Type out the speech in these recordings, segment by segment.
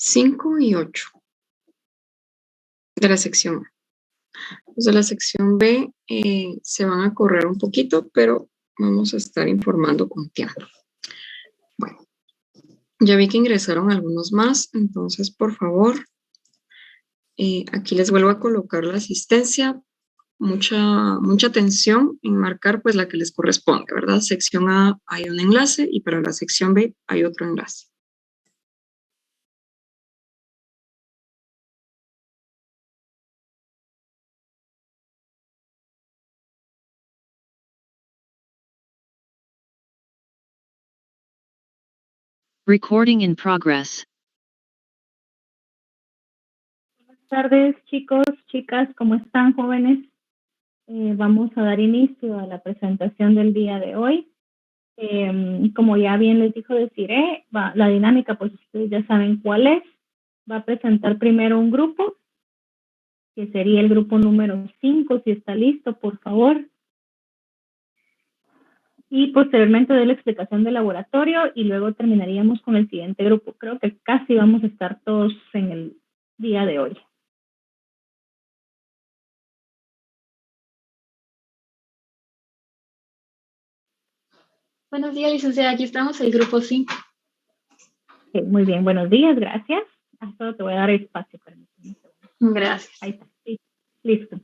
5 y 8 de la sección A. Los de la sección B se van a correr un poquito, pero vamos a estar informando con tiempo. Bueno, ya vi que ingresaron algunos más, entonces por favor, aquí les vuelvo a colocar la asistencia. Mucha atención en marcar pues la que les corresponde, ¿verdad? Sección A hay un enlace y para la sección B hay otro enlace. Recording in progress. Buenas tardes, chicos, chicas, ¿cómo están, jóvenes? Vamos a dar inicio a la presentación del día de hoy. Como ya bien les dijo Desiree, la dinámica, pues ustedes ya saben cuál es. Va a presentar primero un grupo, que sería el grupo número 5, si está listo, por favor. Y posteriormente de la explicación del laboratorio y luego terminaríamos con el siguiente grupo. Creo que casi vamos a estar todos en el día de hoy. Buenos días, licenciada. Aquí estamos, el grupo 5. Okay, muy bien, buenos días, gracias. Hasta te voy a dar espacio. Permíteme. Gracias. Ahí está, sí, listo.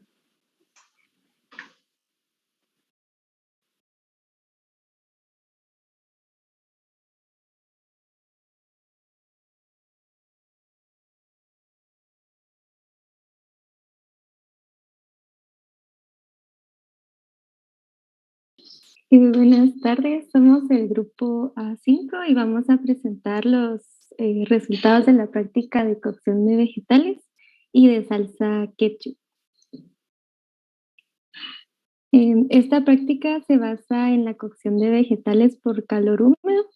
Buenas tardes, somos el grupo A5 y vamos a presentar los resultados de la práctica de cocción de vegetales y de salsa ketchup. Esta práctica se basa en la cocción de vegetales por calor húmedo,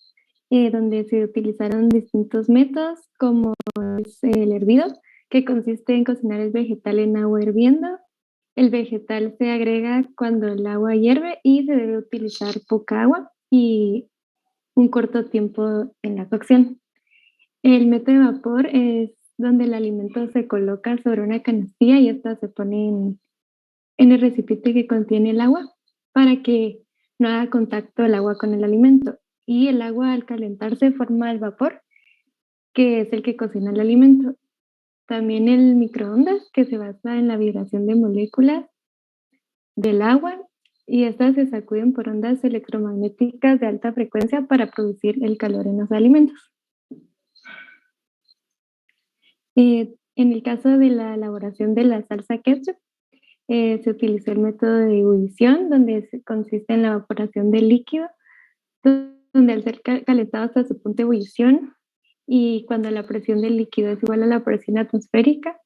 donde se utilizaron distintos métodos como es el hervido, que consiste en cocinar el vegetal en agua hirviendo. El vegetal se agrega cuando el agua hierve y se debe utilizar poca agua y un corto tiempo en la cocción. El método de vapor es donde el alimento se coloca sobre una canastilla y esta se pone en el recipiente que contiene el agua para que no haga contacto el agua con el alimento. Y el agua al calentarse forma el vapor, que es el que cocina el alimento. También el microondas, que se basa en la vibración de moléculas del agua y estas se sacuden por ondas electromagnéticas de alta frecuencia para producir el calor en los alimentos. En el caso de la elaboración de la salsa ketchup, se utilizó el método de ebullición, donde consiste en la evaporación del líquido, donde al ser calentado hasta su punto de ebullición y cuando la presión del líquido es igual a la presión atmosférica,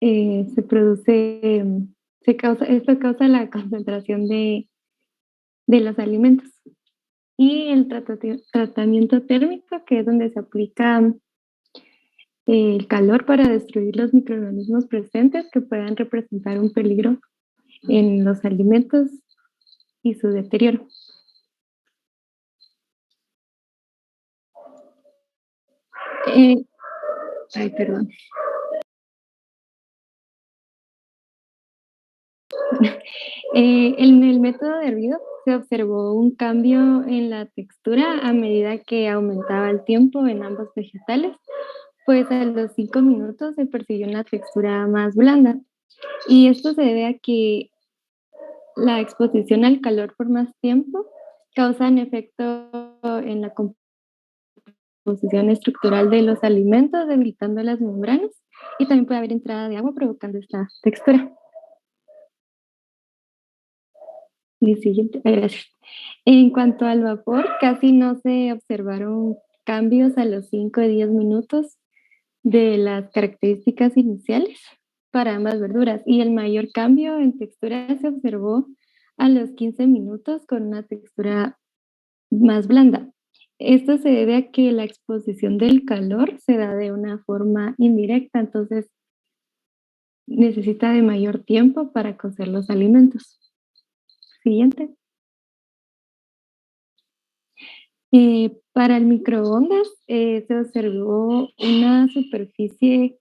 se produce, esto causa la concentración de los alimentos. Y el tratamiento térmico, que es donde se aplica el calor para destruir los microorganismos presentes que puedan representar un peligro en los alimentos y su deterioro. Perdón. En el método de hervido se observó un cambio en la textura a medida que aumentaba el tiempo en ambos vegetales, pues a los 5 minutos se percibió una textura más blanda. Y esto se debe a que la exposición al calor por más tiempo causa un efecto en la composición estructural de los alimentos, debilitando las membranas, y también puede haber entrada de agua provocando esta textura. Y siguiente, gracias. En cuanto al vapor, casi no se observaron cambios a los 5 y 10 minutos de las características iniciales para ambas verduras, y el mayor cambio en textura se observó a los 15 minutos con una textura más blanda. Esto se debe a que la exposición del calor se da de una forma indirecta, entonces necesita de mayor tiempo para cocer los alimentos. Siguiente. Para el microondas se observó una superficie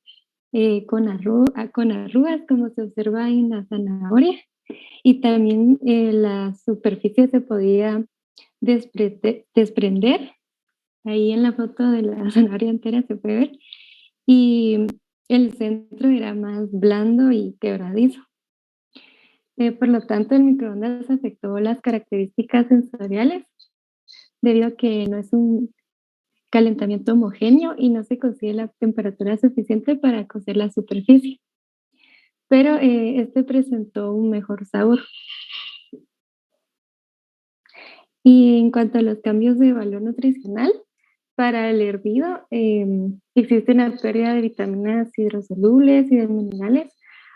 con arrugas, como se observa en la zanahoria, y también la superficie se podía desprender. Ahí en la foto de la zanahoria entera se puede ver. Y el centro era más blando y quebradizo. Por lo tanto, el microondas afectó las características sensoriales debido a que no es un calentamiento homogéneo y no se consigue la temperatura suficiente para cocer la superficie. Pero este presentó un mejor sabor. Y en cuanto a los cambios de valor nutricional, para el hervido existe una pérdida de vitaminas hidrosolubles y de minerales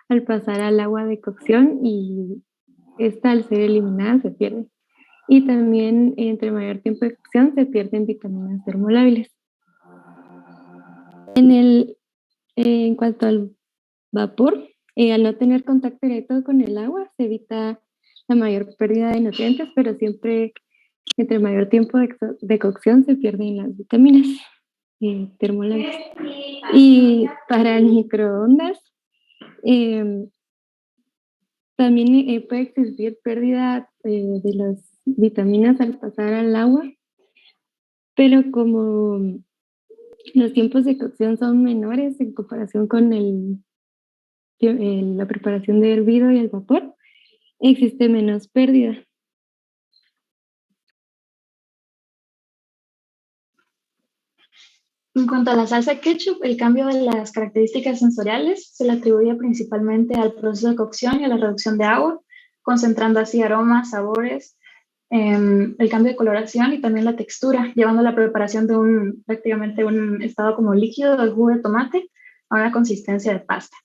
al pasar al agua de cocción, y esta, al ser eliminada, se pierde. Y también entre mayor tiempo de cocción se pierden vitaminas termolábiles. En cuanto al vapor, al no tener contacto directo con el agua, se evita la mayor pérdida de nutrientes, pero siempre entre mayor tiempo de cocción se pierden las vitaminas termolábiles. Y para el microondas, también puede existir pérdida de las vitaminas al pasar al agua, pero como los tiempos de cocción son menores en comparación con la preparación de hervido y el vapor, existe menos pérdida. En cuanto a la salsa ketchup, el cambio de las características sensoriales se le atribuye principalmente al proceso de cocción y a la reducción de agua, concentrando así aromas, sabores, el cambio de coloración y también la textura, llevando a la preparación de prácticamente un estado como líquido del jugo de tomate a una consistencia de pasta.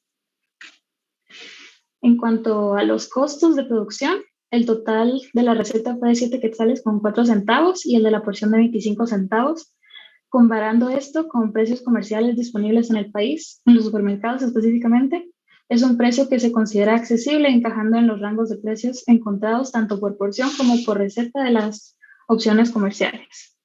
En cuanto a los costos de producción, el total de la receta fue de 7 quetzales con 4 centavos y el de la porción de 25 centavos. Comparando esto con precios comerciales disponibles en el país, en los supermercados específicamente, es un precio que se considera accesible, encajando en los rangos de precios encontrados tanto por porción como por receta de las opciones comerciales.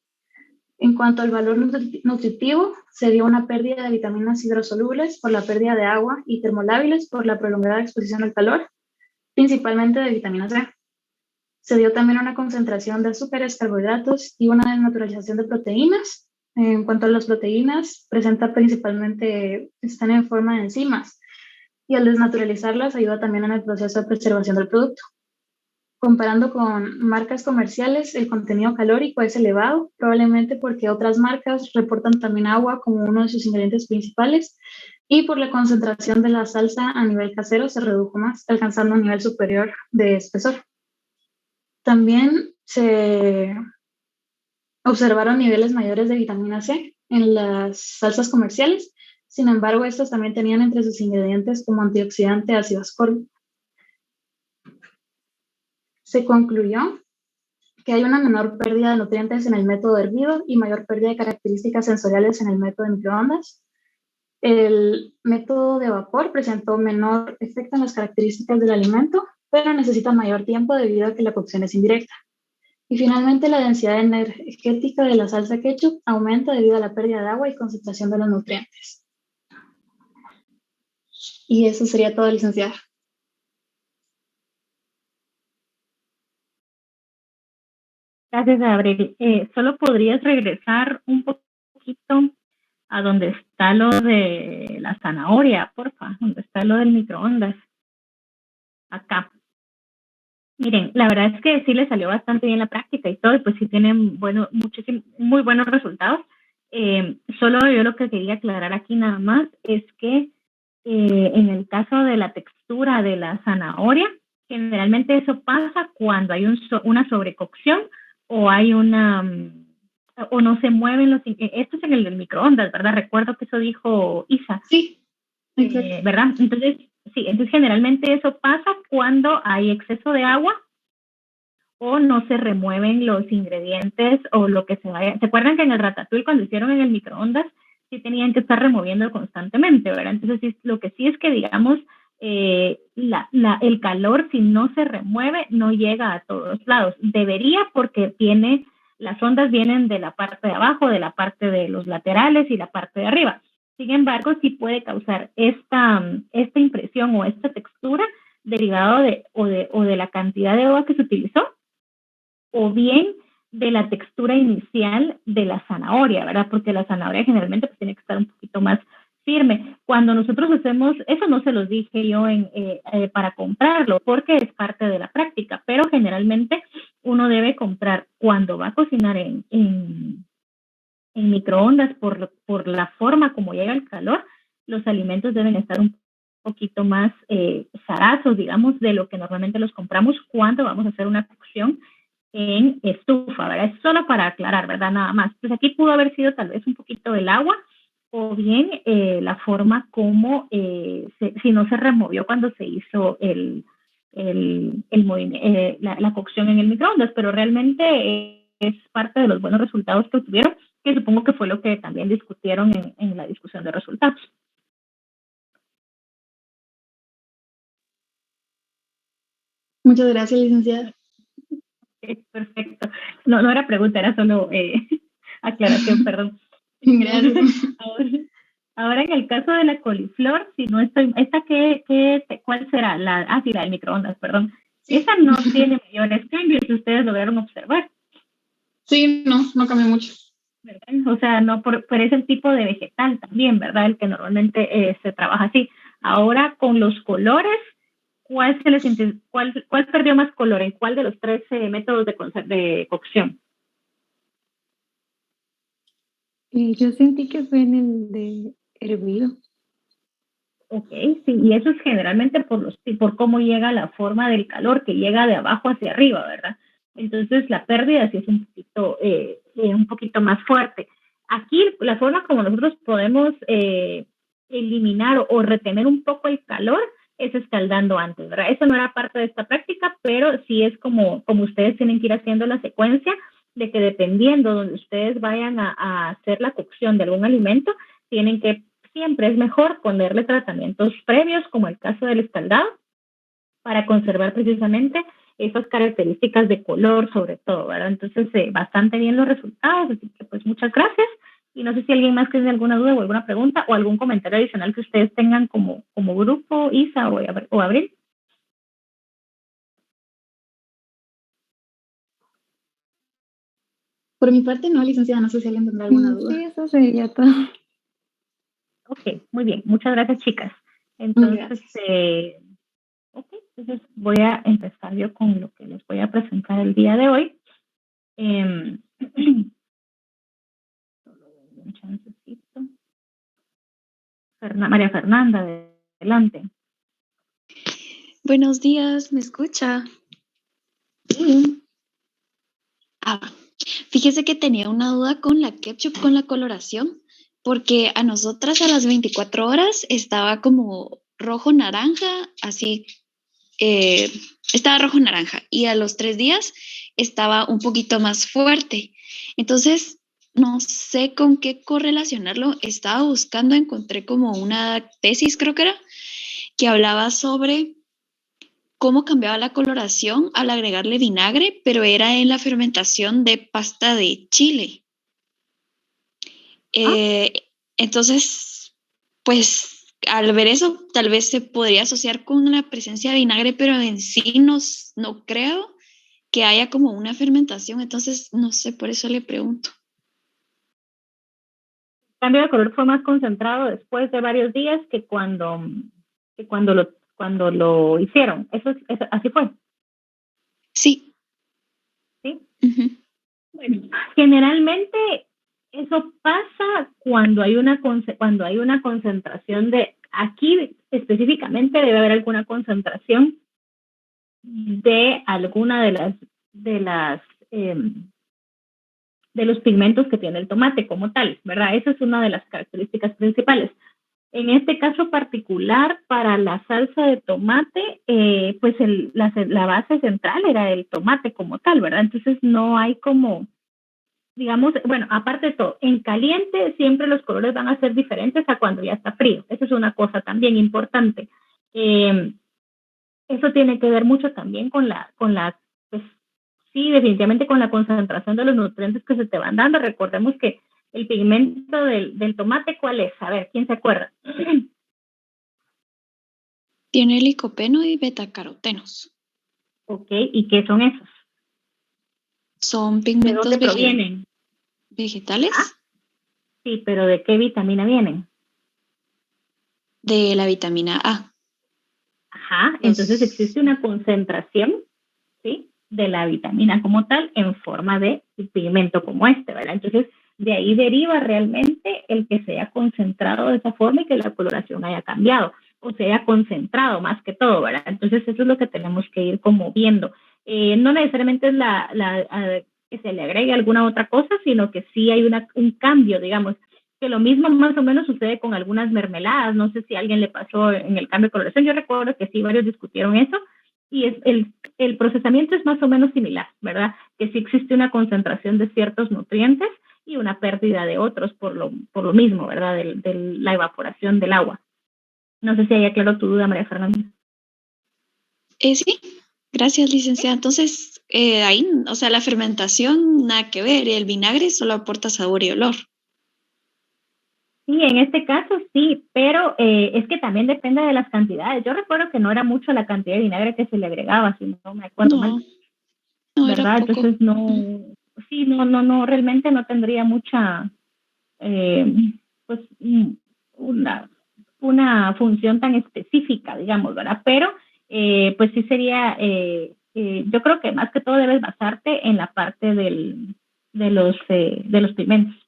En cuanto al valor nutritivo, se dio una pérdida de vitaminas hidrosolubles por la pérdida de agua y termolábiles por la prolongada exposición al calor, principalmente de vitamina C. Se dio también una concentración de azúcares, carbohidratos y una desnaturalización de proteínas. En cuanto a las proteínas, están en forma de enzimas, y al desnaturalizarlas ayuda también en el proceso de preservación del producto. Comparando con marcas comerciales, el contenido calórico es elevado, probablemente porque otras marcas reportan también agua como uno de sus ingredientes principales, y por la concentración de la salsa a nivel casero se redujo más, alcanzando un nivel superior de espesor. También se observaron niveles mayores de vitamina C en las salsas comerciales. Sin embargo, estas también tenían entre sus ingredientes como antioxidante ácido ascórbico. Se concluyó que hay una menor pérdida de nutrientes en el método hervido y mayor pérdida de características sensoriales en el método de microondas. El método de vapor presentó menor efecto en las características del alimento, pero necesita mayor tiempo debido a que la cocción es indirecta. Y finalmente, la densidad energética de la salsa ketchup aumenta debido a la pérdida de agua y concentración de los nutrientes. Y eso sería todo, licenciada. Gracias, Abril. ¿Solo podrías regresar un poquito a donde está lo de la zanahoria, porfa? Donde está lo del microondas. Acá. Miren, la verdad es que sí le salió bastante bien la práctica y todo, y pues sí tienen muy buenos resultados. Solo yo lo que quería aclarar aquí nada más es que en el caso de la textura de la zanahoria, generalmente eso pasa cuando hay una sobrecocción o hay o no se mueven esto es en el del microondas, ¿verdad? Recuerdo que eso dijo Isa. Sí, exacto. ¿Verdad? Entonces generalmente eso pasa cuando hay exceso de agua o no se remueven los ingredientes o lo que se vaya. ¿Se acuerdan que en el ratatouille, cuando hicieron en el microondas, sí tenían que estar removiendo constantemente, ¿verdad? Entonces, lo que sí es que, digamos, el calor, si no se remueve, no llega a todos lados. Debería, porque tiene Las ondas vienen de la parte de abajo, de la parte de los laterales y la parte de arriba. Sin embargo, sí puede causar esta impresión o esta textura derivado de la cantidad de agua que se utilizó, o bien de la textura inicial de la zanahoria, ¿verdad? Porque la zanahoria generalmente pues, tiene que estar un poquito más firme. Cuando nosotros hacemos, eso no se los dije yo para comprarlo, porque es parte de la práctica, pero generalmente uno debe comprar cuando va a cocinar en microondas por la forma como llega el calor, los alimentos deben estar un poquito más zarazos, digamos, de lo que normalmente los compramos cuando vamos a hacer una cocción en estufa, ¿verdad? Es solo para aclarar, ¿verdad? Nada más. Pues aquí pudo haber sido tal vez un poquito el agua o bien la forma como si no se removió cuando se hizo la cocción en el microondas, pero realmente es parte de los buenos resultados que obtuvieron, que supongo que fue lo que también discutieron en la discusión de resultados. Muchas gracias, licenciada. Perfecto. No era pregunta, era solo aclaración, perdón. Gracias. Ahora en el caso de la coliflor, si no estoy, ¿cuál será? La del microondas, perdón. Sí. Esa no tiene mayores cambios, si ustedes lograron observar. Sí, no cambió mucho. ¿Verdad? O sea, no pero es el tipo de vegetal también, ¿verdad? El que normalmente se trabaja así. Ahora con los colores, ¿cuál perdió más color? ¿En cuál de los 13 métodos de cocción? Yo sentí que fue en el de hervido. Ok, sí, y eso es generalmente por cómo llega la forma del calor, que llega de abajo hacia arriba, ¿verdad? Entonces la pérdida sí es un poquito más fuerte. Aquí la forma como nosotros podemos eliminar o retener un poco el calor es escaldando antes, ¿verdad? Eso no era parte de esta práctica, pero sí es como ustedes tienen que ir haciendo la secuencia de que dependiendo donde ustedes vayan a hacer la cocción de algún alimento, tienen que siempre es mejor ponerle tratamientos previos, como el caso del escaldado, para conservar precisamente esas características de color sobre todo, ¿verdad? Entonces, bastante bien los resultados, así que pues muchas gracias. Y no sé si alguien más tiene alguna duda o alguna pregunta o algún comentario adicional que ustedes tengan como grupo, Isa o Abril. Por mi parte, no, licenciada, no sé si alguien tendrá alguna duda. Sí, eso sería todo. Ok, muy bien. Muchas gracias, chicas. Entonces, entonces voy a empezar yo con lo que les voy a presentar el día de hoy. María Fernanda, adelante. Buenos días, ¿me escucha? Sí. Fíjese que tenía una duda con la ketchup, con la coloración, porque a nosotras a las 24 horas estaba como rojo-naranja, así, estaba rojo-naranja, y a los 3 días estaba un poquito más fuerte. Entonces, no sé con qué correlacionarlo. Estaba buscando, encontré como una tesis, creo que era, que hablaba sobre cómo cambiaba la coloración al agregarle vinagre, pero era en la fermentación de pasta de chile. Entonces, pues al ver eso, tal vez se podría asociar con la presencia de vinagre, pero en sí no creo que haya como una fermentación. Entonces, no sé, por eso le pregunto. El cambio de color fue más concentrado después de varios días que cuando lo hicieron. Eso así fue. Sí. ¿Sí? Uh-huh. Bueno, generalmente eso pasa cuando hay una concentración aquí específicamente debe haber alguna concentración de alguna de los pigmentos que tiene el tomate como tal, ¿verdad? Esa es una de las características principales. En este caso particular, para la salsa de tomate, pues la base central era el tomate como tal, ¿verdad? Entonces no hay como, digamos, bueno, aparte de todo, en caliente siempre los colores van a ser diferentes a cuando ya está frío. Eso es una cosa también importante. Eso tiene que ver mucho también con la pues, sí, definitivamente con la concentración de los nutrientes que se te van dando. Recordemos que el pigmento del tomate, ¿cuál es? A ver, ¿quién se acuerda? Tiene licopeno y betacarotenos. Ok, ¿y qué son esos? Son ¿De pigmentos dónde provienen? vegetales. Sí, pero ¿de qué vitamina vienen? De la vitamina A. Ajá, Pues, entonces existe una concentración, ¿sí?, de la vitamina como tal en forma de pigmento como este, ¿verdad? Entonces, de ahí deriva realmente el que se haya concentrado de esa forma y que la coloración haya cambiado o se haya concentrado más que todo, ¿verdad? Entonces, eso es lo que tenemos que ir como viendo. No necesariamente es que se le agregue alguna otra cosa, sino que sí hay un cambio, digamos, que lo mismo más o menos sucede con algunas mermeladas. No sé si a alguien le pasó en el cambio de coloración. Yo recuerdo que sí, varios discutieron eso y el procesamiento es más o menos similar, ¿verdad? Que sí existe una concentración de ciertos nutrientes y una pérdida de otros por lo mismo, ¿verdad? De la evaporación del agua. No sé si haya claro tu duda, María Fernanda. Sí, gracias, licenciada. Entonces, ahí, o sea, la fermentación, nada que ver. El vinagre solo aporta sabor y olor. Sí, en este caso sí, pero es que también depende de las cantidades. Yo recuerdo que no era mucho la cantidad de vinagre que se le agregaba, si no me acuerdo mal, No era ¿verdad? poco. Entonces sí, no, realmente no tendría mucha, pues, una función tan específica, digamos, ¿verdad? Pero, pues sí sería, yo creo que más que todo debes basarte en la parte de los pigmentos.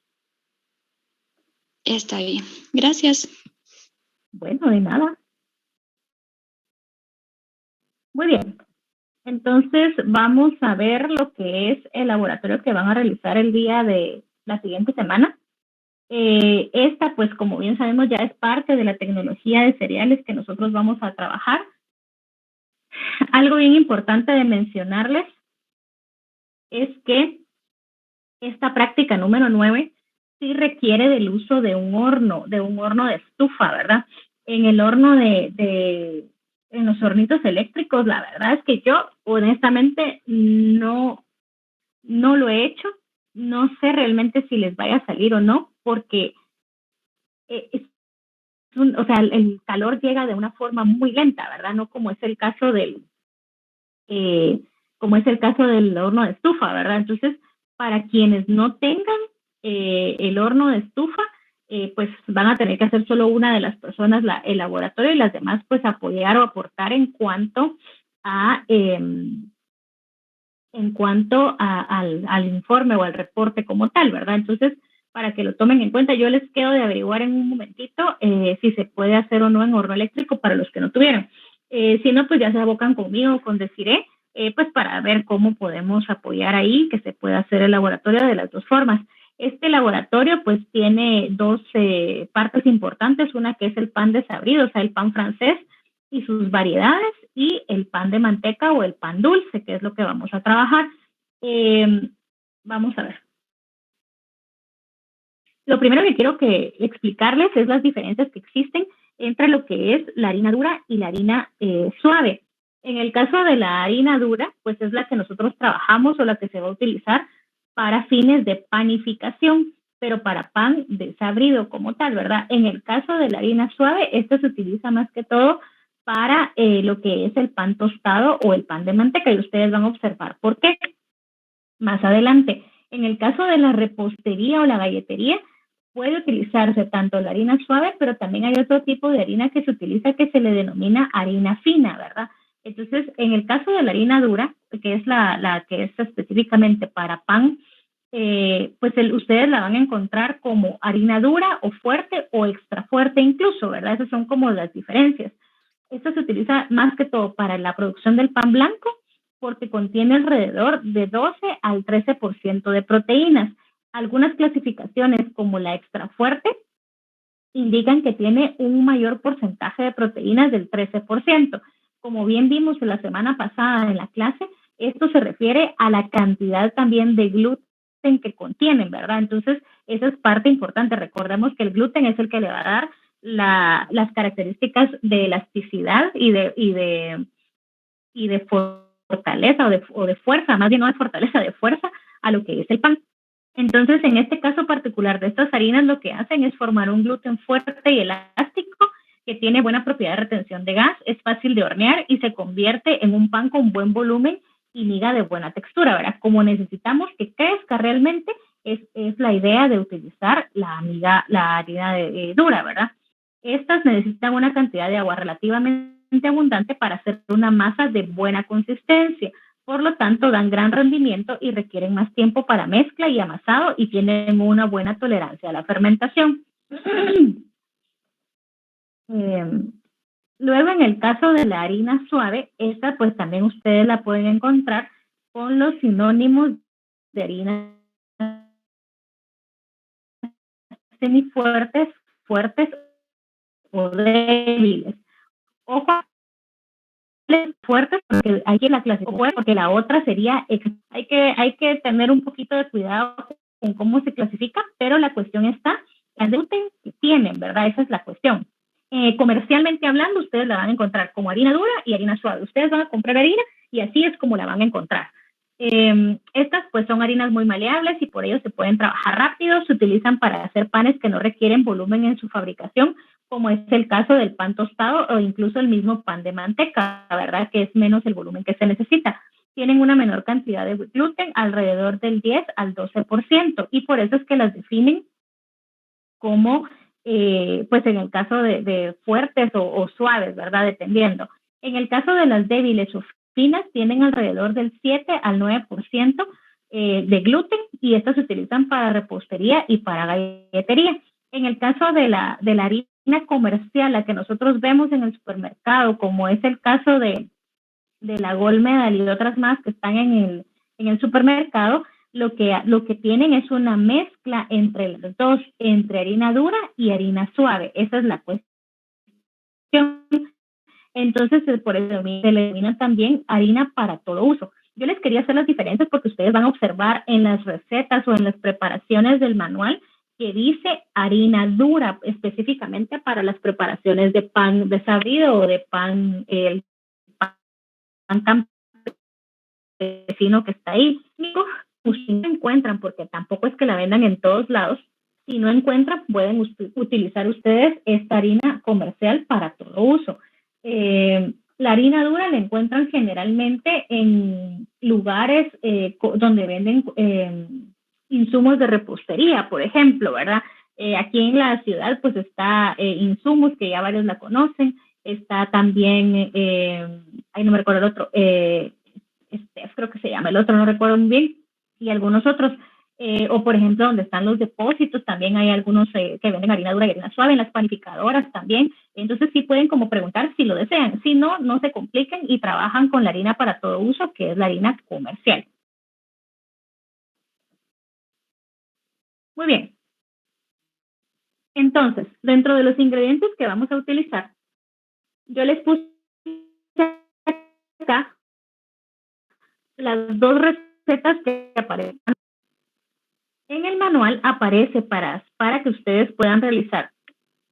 Está bien. Gracias. Bueno, de nada. Muy bien. Entonces, vamos a ver lo que es el laboratorio que van a realizar el día de la siguiente semana. Esta, pues, como bien sabemos, ya es parte de la tecnología de cereales que nosotros vamos a trabajar. Algo bien importante de mencionarles es que esta práctica número 9 sí requiere del uso de un horno de estufa, ¿verdad? En el horno en los hornitos eléctricos, la verdad es que yo honestamente no lo he hecho, no sé realmente si les vaya a salir o no, porque o sea, el calor llega de una forma muy lenta, ¿verdad? No como es el caso del horno de estufa, ¿verdad? Entonces, para quienes no tengan el horno de estufa, pues van a tener que hacer solo una de las personas el laboratorio y las demás pues apoyar o aportar en cuanto al informe o al reporte como tal, ¿verdad? Entonces, para que lo tomen en cuenta, yo les quedo de averiguar en un momentito si se puede hacer o no en horno eléctrico para los que no tuvieron. Si no, pues ya se abocan conmigo, con Desiree, pues para ver cómo podemos apoyar ahí, que se pueda hacer el laboratorio de las dos formas. Este laboratorio pues tiene dos partes importantes, una que es el pan desabrido, o sea, el pan francés y sus variedades, y el pan de manteca o el pan dulce, que es lo que vamos a trabajar. Vamos a ver. Lo primero que quiero explicarles es las diferencias que existen entre lo que es la harina dura y la harina suave. En el caso de la harina dura, pues es la que nosotros trabajamos o la que se va a utilizar para fines de panificación, pero para pan desabrido como tal, ¿verdad? En el caso de la harina suave, esta se utiliza más que todo para lo que es el pan tostado o el pan de manteca, y ustedes van a observar por qué más adelante. En el caso de la repostería o la galletería, puede utilizarse tanto la harina suave, pero también hay otro tipo de harina que se utiliza que se le denomina harina fina, ¿verdad? Entonces, en el caso de la harina dura, que es la que es específicamente para pan, pues ustedes la van a encontrar como harina dura o fuerte o extra fuerte incluso, ¿verdad? Esas son como las diferencias. Esto se utiliza más que todo para la producción del pan blanco porque contiene alrededor de 12 al 13% de proteínas. Algunas clasificaciones como la extra fuerte indican que tiene un mayor porcentaje de proteínas del 13%. Como bien vimos la semana pasada en la clase, esto se refiere a la cantidad también de gluten que contienen, ¿verdad? Entonces, esa es parte importante. Recordemos que el gluten es el que le va a dar las características de elasticidad y de fortaleza o de fuerza, más bien no de fortaleza, de fuerza a lo que es el pan. Entonces, en este caso particular de estas harinas, lo que hacen es formar un gluten fuerte y elástico que tiene buena propiedad de retención de gas, es fácil de hornear y se convierte en un pan con buen volumen y miga de buena textura, ¿verdad? Como necesitamos que crezca realmente, es la idea de utilizar la harina dura, ¿verdad? Estas necesitan una cantidad de agua relativamente abundante para hacer una masa de buena consistencia. Por lo tanto, dan gran rendimiento y requieren más tiempo para mezcla y amasado y tienen una buena tolerancia a la fermentación. Luego, en el caso de la harina suave, esta pues también ustedes la pueden encontrar con los sinónimos de harina semifuertes, fuertes o débiles. Ojo, fuertes porque hay que la clasificar, porque la otra sería, hay que tener un poquito de cuidado en cómo se clasifica, pero la cuestión está en el gluten que tienen, ¿verdad? Esa es la cuestión. Comercialmente hablando, ustedes la van a encontrar como harina dura y harina suave. Ustedes van a comprar harina y así es como la van a encontrar. Estas pues son harinas muy maleables y por ello se pueden trabajar rápido. Se utilizan para hacer panes que no requieren volumen en su fabricación, como es el caso del pan tostado o incluso el mismo pan de manteca, ¿verdad? Que es menos el volumen que se necesita. Tienen una menor cantidad de gluten, alrededor del 10 al 12%, y por eso es que las definen como, pues en el caso de fuertes o suaves, ¿verdad? Dependiendo. En el caso de las débiles o finas, tienen alrededor del 7 al 9% de gluten, y estas se utilizan para repostería y para galletería. En el caso de la harina comercial, la que nosotros vemos en el supermercado, como es el caso de la Gold Medal y otras más que están en el supermercado, lo que tienen es una mezcla entre los dos, entre harina dura y harina suave. Esa es la cuestión. Entonces, por eso se le denomina también harina para todo uso. Yo les quería hacer las diferencias porque ustedes van a observar en las recetas o en las preparaciones del manual que dice harina dura, específicamente para las preparaciones de pan desabrido o de pan, el pan campesino que está ahí. Si no encuentran, porque tampoco es que la vendan en todos lados, si no encuentran, pueden utilizar ustedes esta harina comercial para todo uso. La harina dura la encuentran generalmente en lugares donde venden insumos de repostería, por ejemplo, ¿verdad? Aquí en la ciudad pues está Insumos, que ya varios la conocen, está también, ahí no me recuerdo el otro, creo que se llama el otro, no recuerdo muy bien, y algunos otros, o por ejemplo donde están los depósitos, también hay algunos que venden harina dura y harina suave, en las panificadoras también. Entonces sí pueden como preguntar si lo desean. Si no, no se compliquen y trabajan con la harina para todo uso, que es la harina comercial. Muy bien. Entonces, dentro de los ingredientes que vamos a utilizar, yo les puse acá las dos recetas que aparecen. En el manual aparece para que ustedes puedan realizar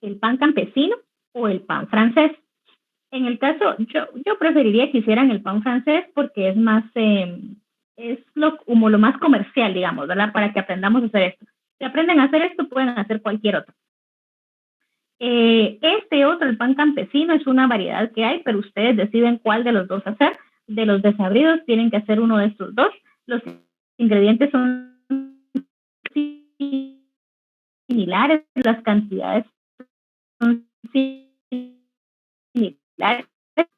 el pan campesino o el pan francés. En el caso, yo preferiría que hicieran el pan francés porque es más, como lo más comercial, digamos, ¿verdad? Para que aprendamos a hacer esto. Si aprenden a hacer esto, pueden hacer cualquier otro. Este otro, el pan campesino, es una variedad que hay, pero ustedes deciden cuál de los dos hacer. De los desabridos tienen que hacer uno de estos dos. Los ingredientes son similares, las cantidades son similares.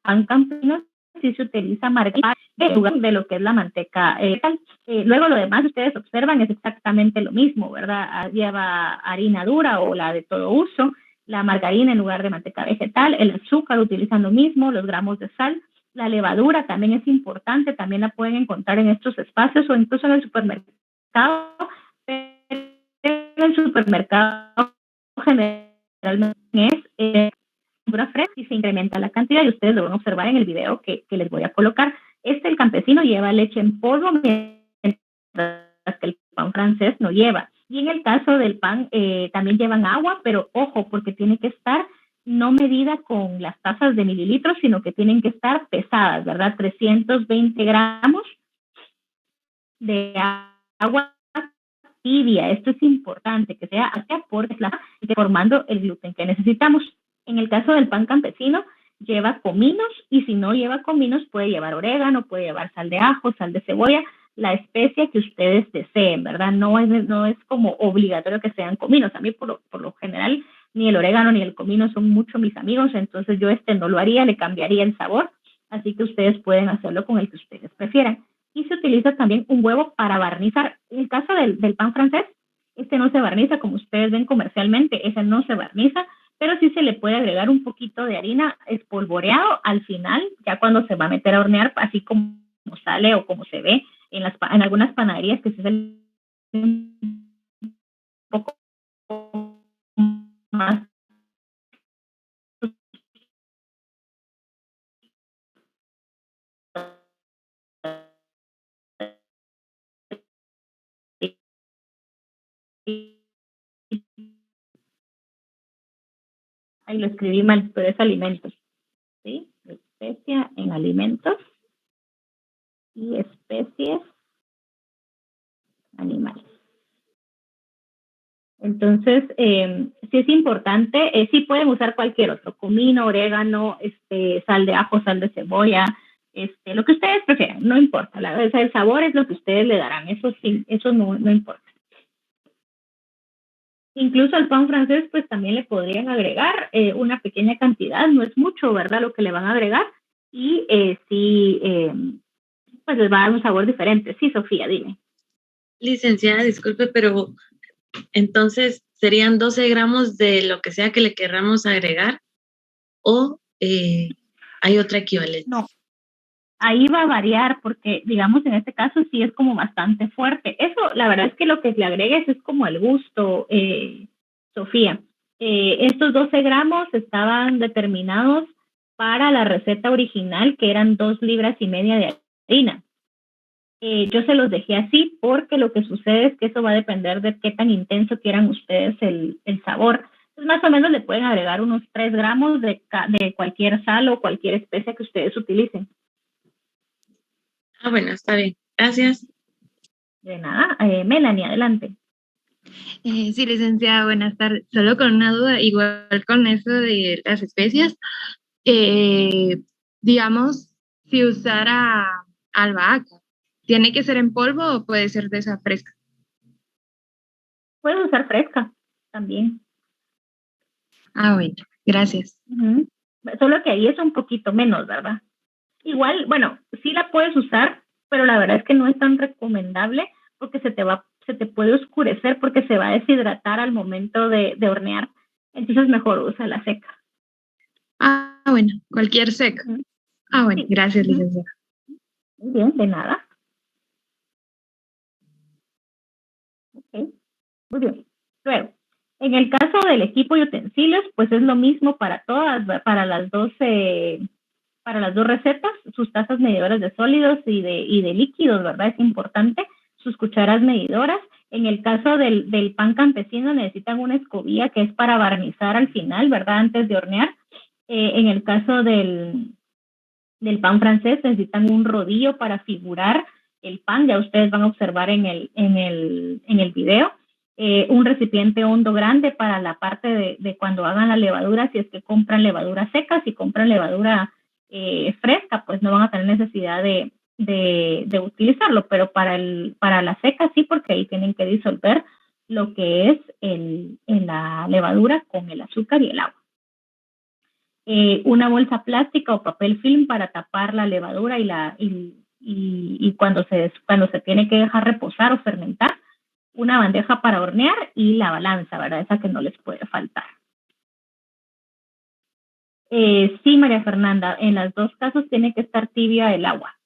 Pan campesino sí se utiliza margarina en lugar de lo que es la manteca. Luego lo demás ustedes observan es exactamente lo mismo, ¿verdad? Lleva harina dura o la de todo uso, la margarina en lugar de manteca vegetal, el azúcar utilizan lo mismo, los gramos de sal. La levadura también es importante, también la pueden encontrar en estos espacios o incluso en el supermercado. En el supermercado generalmente es fresca y se incrementa la cantidad, y ustedes lo van a observar en el video que les voy a colocar. El campesino lleva leche en polvo, mientras que el pan francés no lleva. Y en el caso del pan también llevan agua, pero ojo, porque tiene que estar no medida con las tazas de mililitros, sino que tienen que estar pesadas, ¿verdad? 320 gramos de agua tibia. Esto es importante, que sea hacia por formando el gluten que necesitamos. En el caso del pan campesino, lleva cominos, y si no lleva cominos, puede llevar orégano, puede llevar sal de ajo, sal de cebolla, la especia que ustedes deseen, ¿verdad? No es como obligatorio que sean cominos. A mí, por lo general, ni el orégano ni el comino son mucho mis amigos, entonces yo no lo haría, le cambiaría el sabor, así que ustedes pueden hacerlo con el que ustedes prefieran. Y se utiliza también un huevo para barnizar. En el caso del pan francés, no se barniza como ustedes ven comercialmente, ese no se barniza, pero sí se le puede agregar un poquito de harina espolvoreado al final, ya cuando se va a meter a hornear, así como sale o como se ve en algunas panaderías, que se sale un poco más. Ahí lo escribí mal, pero es alimentos, ¿sí? Especia en alimentos y especies animales. Entonces, sí es importante, sí pueden usar cualquier otro, comino, orégano, sal de ajo, sal de cebolla, lo que ustedes prefieran, no importa, el sabor es lo que ustedes le darán, eso sí, eso no importa. Incluso al pan francés, pues también le podrían agregar una pequeña cantidad, no es mucho, ¿verdad? Lo que le van a agregar, y sí, pues les va a dar un sabor diferente. Sí, Sofía, dime. Licenciada, disculpe, pero entonces serían 12 gramos de lo que sea que le querramos agregar, o hay otra equivalencia. No, ahí va a variar porque, digamos, en este caso sí es como bastante fuerte. Eso, la verdad es que lo que le agregues es como el gusto, Sofía. Estos 12 gramos estaban determinados para la receta original, que eran 2,5 libras de harina. Yo se los dejé así porque lo que sucede es que eso va a depender de qué tan intenso quieran ustedes el sabor. Entonces, más o menos le pueden agregar unos 3 gramos de cualquier sal o cualquier especia que ustedes utilicen. Ah, bueno, está bien. Gracias. De nada. Melanie, adelante. Sí, licenciada, buenas tardes. Solo con una duda, igual con eso de las especias, digamos, si usara albahaca, ¿tiene que ser en polvo o puede ser de esa fresca? Pueden usar fresca también. Ah, bueno, gracias. Solo que ahí es un poquito menos, ¿verdad? Igual, bueno, sí la puedes usar, pero la verdad es que no es tan recomendable porque se te puede oscurecer porque se va a deshidratar al momento de hornear. Entonces mejor usa la seca. Ah, bueno, cualquier seca. Ah, bueno, Sí. Gracias, licenciada. Muy bien, de nada. Ok, muy bien. Luego, en el caso del equipo y utensilios, pues es lo mismo para todas, para las dos recetas, sus tazas medidoras de sólidos y de líquidos, ¿verdad? Es importante, sus cucharas medidoras. En el caso del pan campesino necesitan una escobilla que es para barnizar al final, ¿verdad? Antes de hornear. En el caso del pan francés necesitan un rodillo para figurar el pan, ya ustedes van a observar en el video. Un recipiente hondo grande para la parte de cuando hagan la levadura, si es que compran levadura seca, si compran levadura fresca, pues no van a tener necesidad de utilizarlo, pero para la seca sí, porque ahí tienen que disolver lo que es la levadura con el azúcar y el agua. Una bolsa plástica o papel film para tapar la levadura y cuando se tiene que dejar reposar o fermentar, una bandeja para hornear y la balanza, ¿verdad? Esa que no les puede faltar. Sí, María Fernanda, en los dos casos tiene que estar tibia el agua,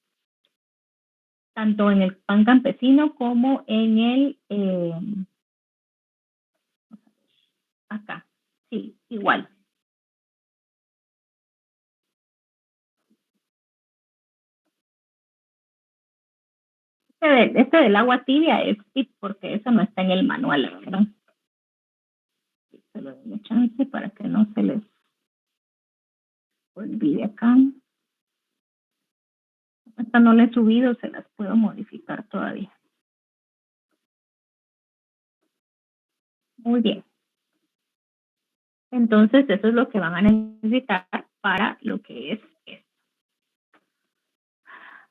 tanto en el pan campesino como en el acá, sí, igual. Este del agua tibia es tip porque eso no está en el manual, ¿verdad? Se lo doy chance para que no se les Olvide acá. Esta no la he subido, se las puedo modificar todavía. Muy bien. Entonces, eso es lo que van a necesitar para lo que es esto.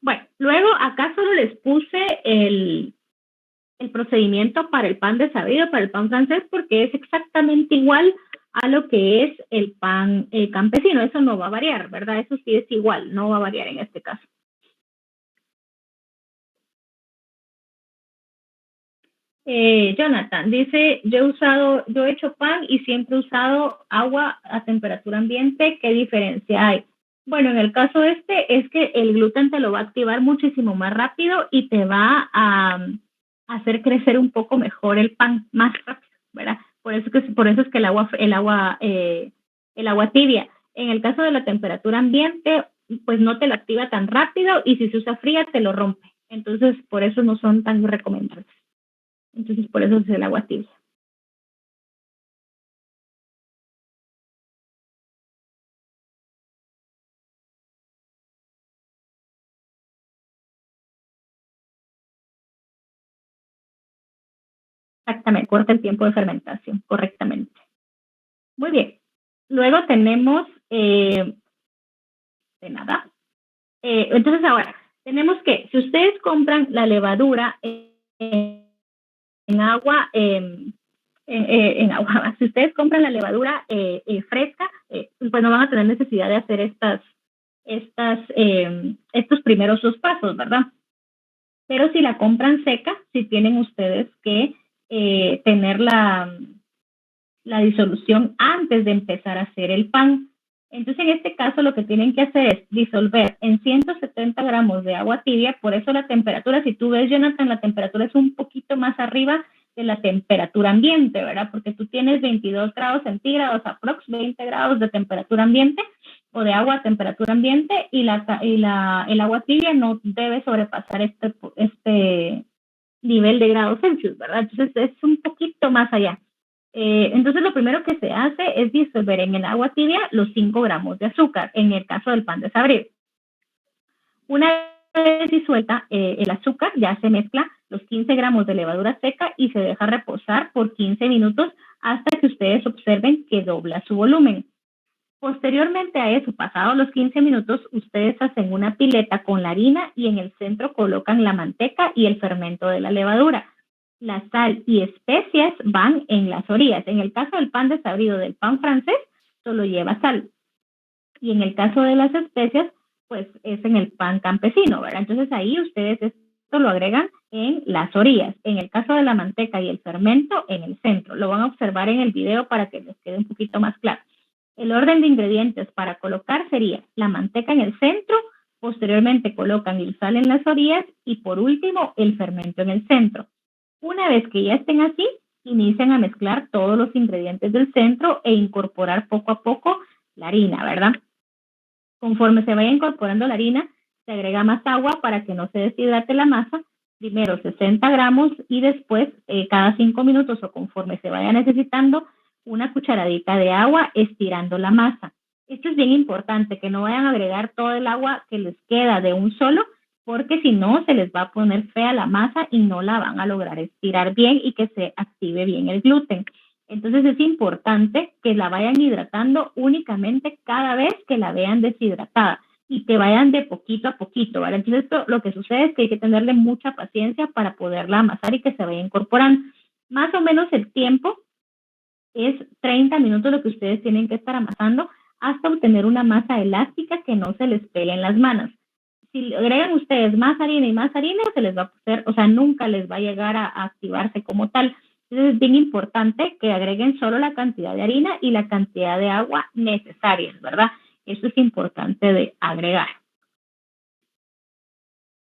Bueno, luego acá solo les puse el procedimiento para el pan desabrido, para el pan francés, porque es exactamente igual a lo que es el pan campesino. Eso no va a variar, ¿verdad? Eso sí es igual, no va a variar en este caso. Jonathan dice, yo he hecho pan y siempre he usado agua a temperatura ambiente. ¿Qué diferencia hay? Bueno, en el caso este es que el gluten te lo va a activar muchísimo más rápido y te va a hacer crecer un poco mejor el pan más rápido, ¿verdad? Por eso es que el agua tibia. En el caso de la temperatura ambiente, pues no te lo activa tan rápido y si se usa fría te lo rompe. Entonces, por eso no son tan recomendables. Entonces, por eso es el agua tibia. Exactamente, corta el tiempo de fermentación, correctamente. Muy bien. Luego tenemos, de nada. Entonces ahora, tenemos que, si ustedes compran la levadura en agua, en agua, si ustedes compran la levadura fresca, pues no van a tener necesidad de hacer estos primeros dos pasos, ¿verdad? Pero si la compran seca, sí tienen ustedes que tener la disolución antes de empezar a hacer el pan. Entonces, en este caso, lo que tienen que hacer es disolver en 170 gramos de agua tibia. Por eso la temperatura, si tú ves, Jonathan, la temperatura es un poquito más arriba de la temperatura ambiente, ¿verdad? Porque tú tienes 22 grados centígrados, aprox 20 grados de temperatura ambiente o de agua a temperatura ambiente, y el agua tibia no debe sobrepasar este nivel de grados Celsius, ¿verdad? Entonces, es un poquito más allá. Entonces, lo primero que se hace es disolver en el agua tibia los 5 gramos de azúcar, en el caso del pan desabrido. Una vez disuelta el azúcar, ya se mezcla los 15 gramos de levadura seca y se deja reposar por 15 minutos hasta que ustedes observen que dobla su volumen. Posteriormente a eso, pasados los 15 minutos, ustedes hacen una pileta con la harina y en el centro colocan la manteca y el fermento de la levadura. La sal y especias van en las orillas. En el caso del pan desabrido del pan francés, solo lleva sal. Y en el caso de las especias, pues es en el pan campesino, ¿verdad? Entonces ahí ustedes esto lo agregan en las orillas. En el caso de la manteca y el fermento, en el centro. Lo van a observar en el video para que les quede un poquito más claro. El orden de ingredientes para colocar sería la manteca en el centro, posteriormente colocan el sal en las orillas y por último el fermento en el centro. Una vez que ya estén así, inician a mezclar todos los ingredientes del centro e incorporar poco a poco la harina, ¿verdad? Conforme se vaya incorporando la harina, se agrega más agua para que no se deshidrate la masa. Primero 60 gramos y después cada 5 minutos o conforme se vaya necesitando, una cucharadita de agua estirando la masa. Esto es bien importante, que no vayan a agregar todo el agua que les queda de un solo, porque si no se les va a poner fea la masa y no la van a lograr estirar bien y que se active bien el gluten. Entonces es importante que la vayan hidratando únicamente cada vez que la vean deshidratada y que vayan de poquito a poquito, ¿vale? Entonces esto, lo que sucede es que hay que tenerle mucha paciencia para poderla amasar y que se vaya incorporando. Más o menos el tiempo es 30 minutos lo que ustedes tienen que estar amasando hasta obtener una masa elástica que no se les pegue en las manos. Si agregan ustedes más harina, se les va a hacer, o sea, nunca les va a llegar a activarse como tal. Entonces es bien importante que agreguen solo la cantidad de harina y la cantidad de agua necesarias, ¿verdad? Eso es importante de agregar.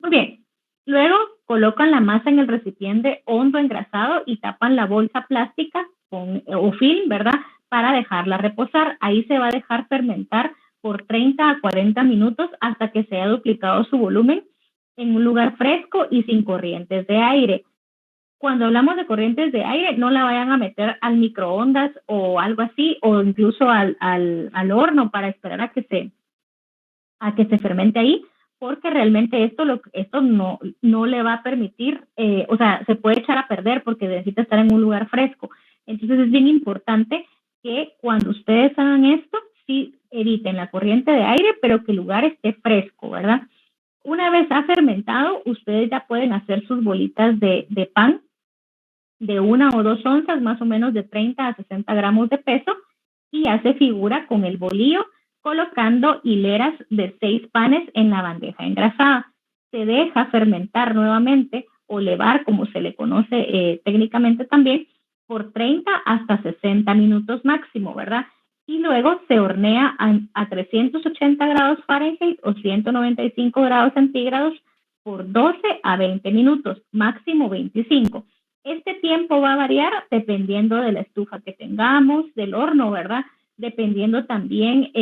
Muy bien. Luego colocan la masa en el recipiente hondo engrasado y tapan la bolsa plástica o film, ¿verdad? Para dejarla reposar. Ahí se va a dejar fermentar por 30 a 40 minutos hasta que se haya duplicado su volumen en un lugar fresco y sin corrientes de aire. Cuando hablamos de corrientes de aire, no la vayan a meter al microondas o algo así, o incluso al horno para esperar a que a que se fermente ahí, porque realmente esto no le va a permitir, o sea, se puede echar a perder porque necesita estar en un lugar fresco. Entonces es bien importante que cuando ustedes hagan esto, sí eviten la corriente de aire, pero que el lugar esté fresco, ¿verdad? Una vez ha fermentado, ustedes ya pueden hacer sus bolitas de pan de 1 o 2 onzas, más o menos de 30 a 60 gramos de peso, y hace figura con el bolillo, colocando hileras de 6 panes en la bandeja engrasada. Se deja fermentar nuevamente o levar, como se le conoce técnicamente también, por 30 hasta 60 minutos máximo, ¿verdad? Y luego se hornea a 380 grados Fahrenheit o 195 grados centígrados por 12 a 20 minutos, máximo 25. Este tiempo va a variar dependiendo de la estufa que tengamos, del horno, ¿verdad? Dependiendo también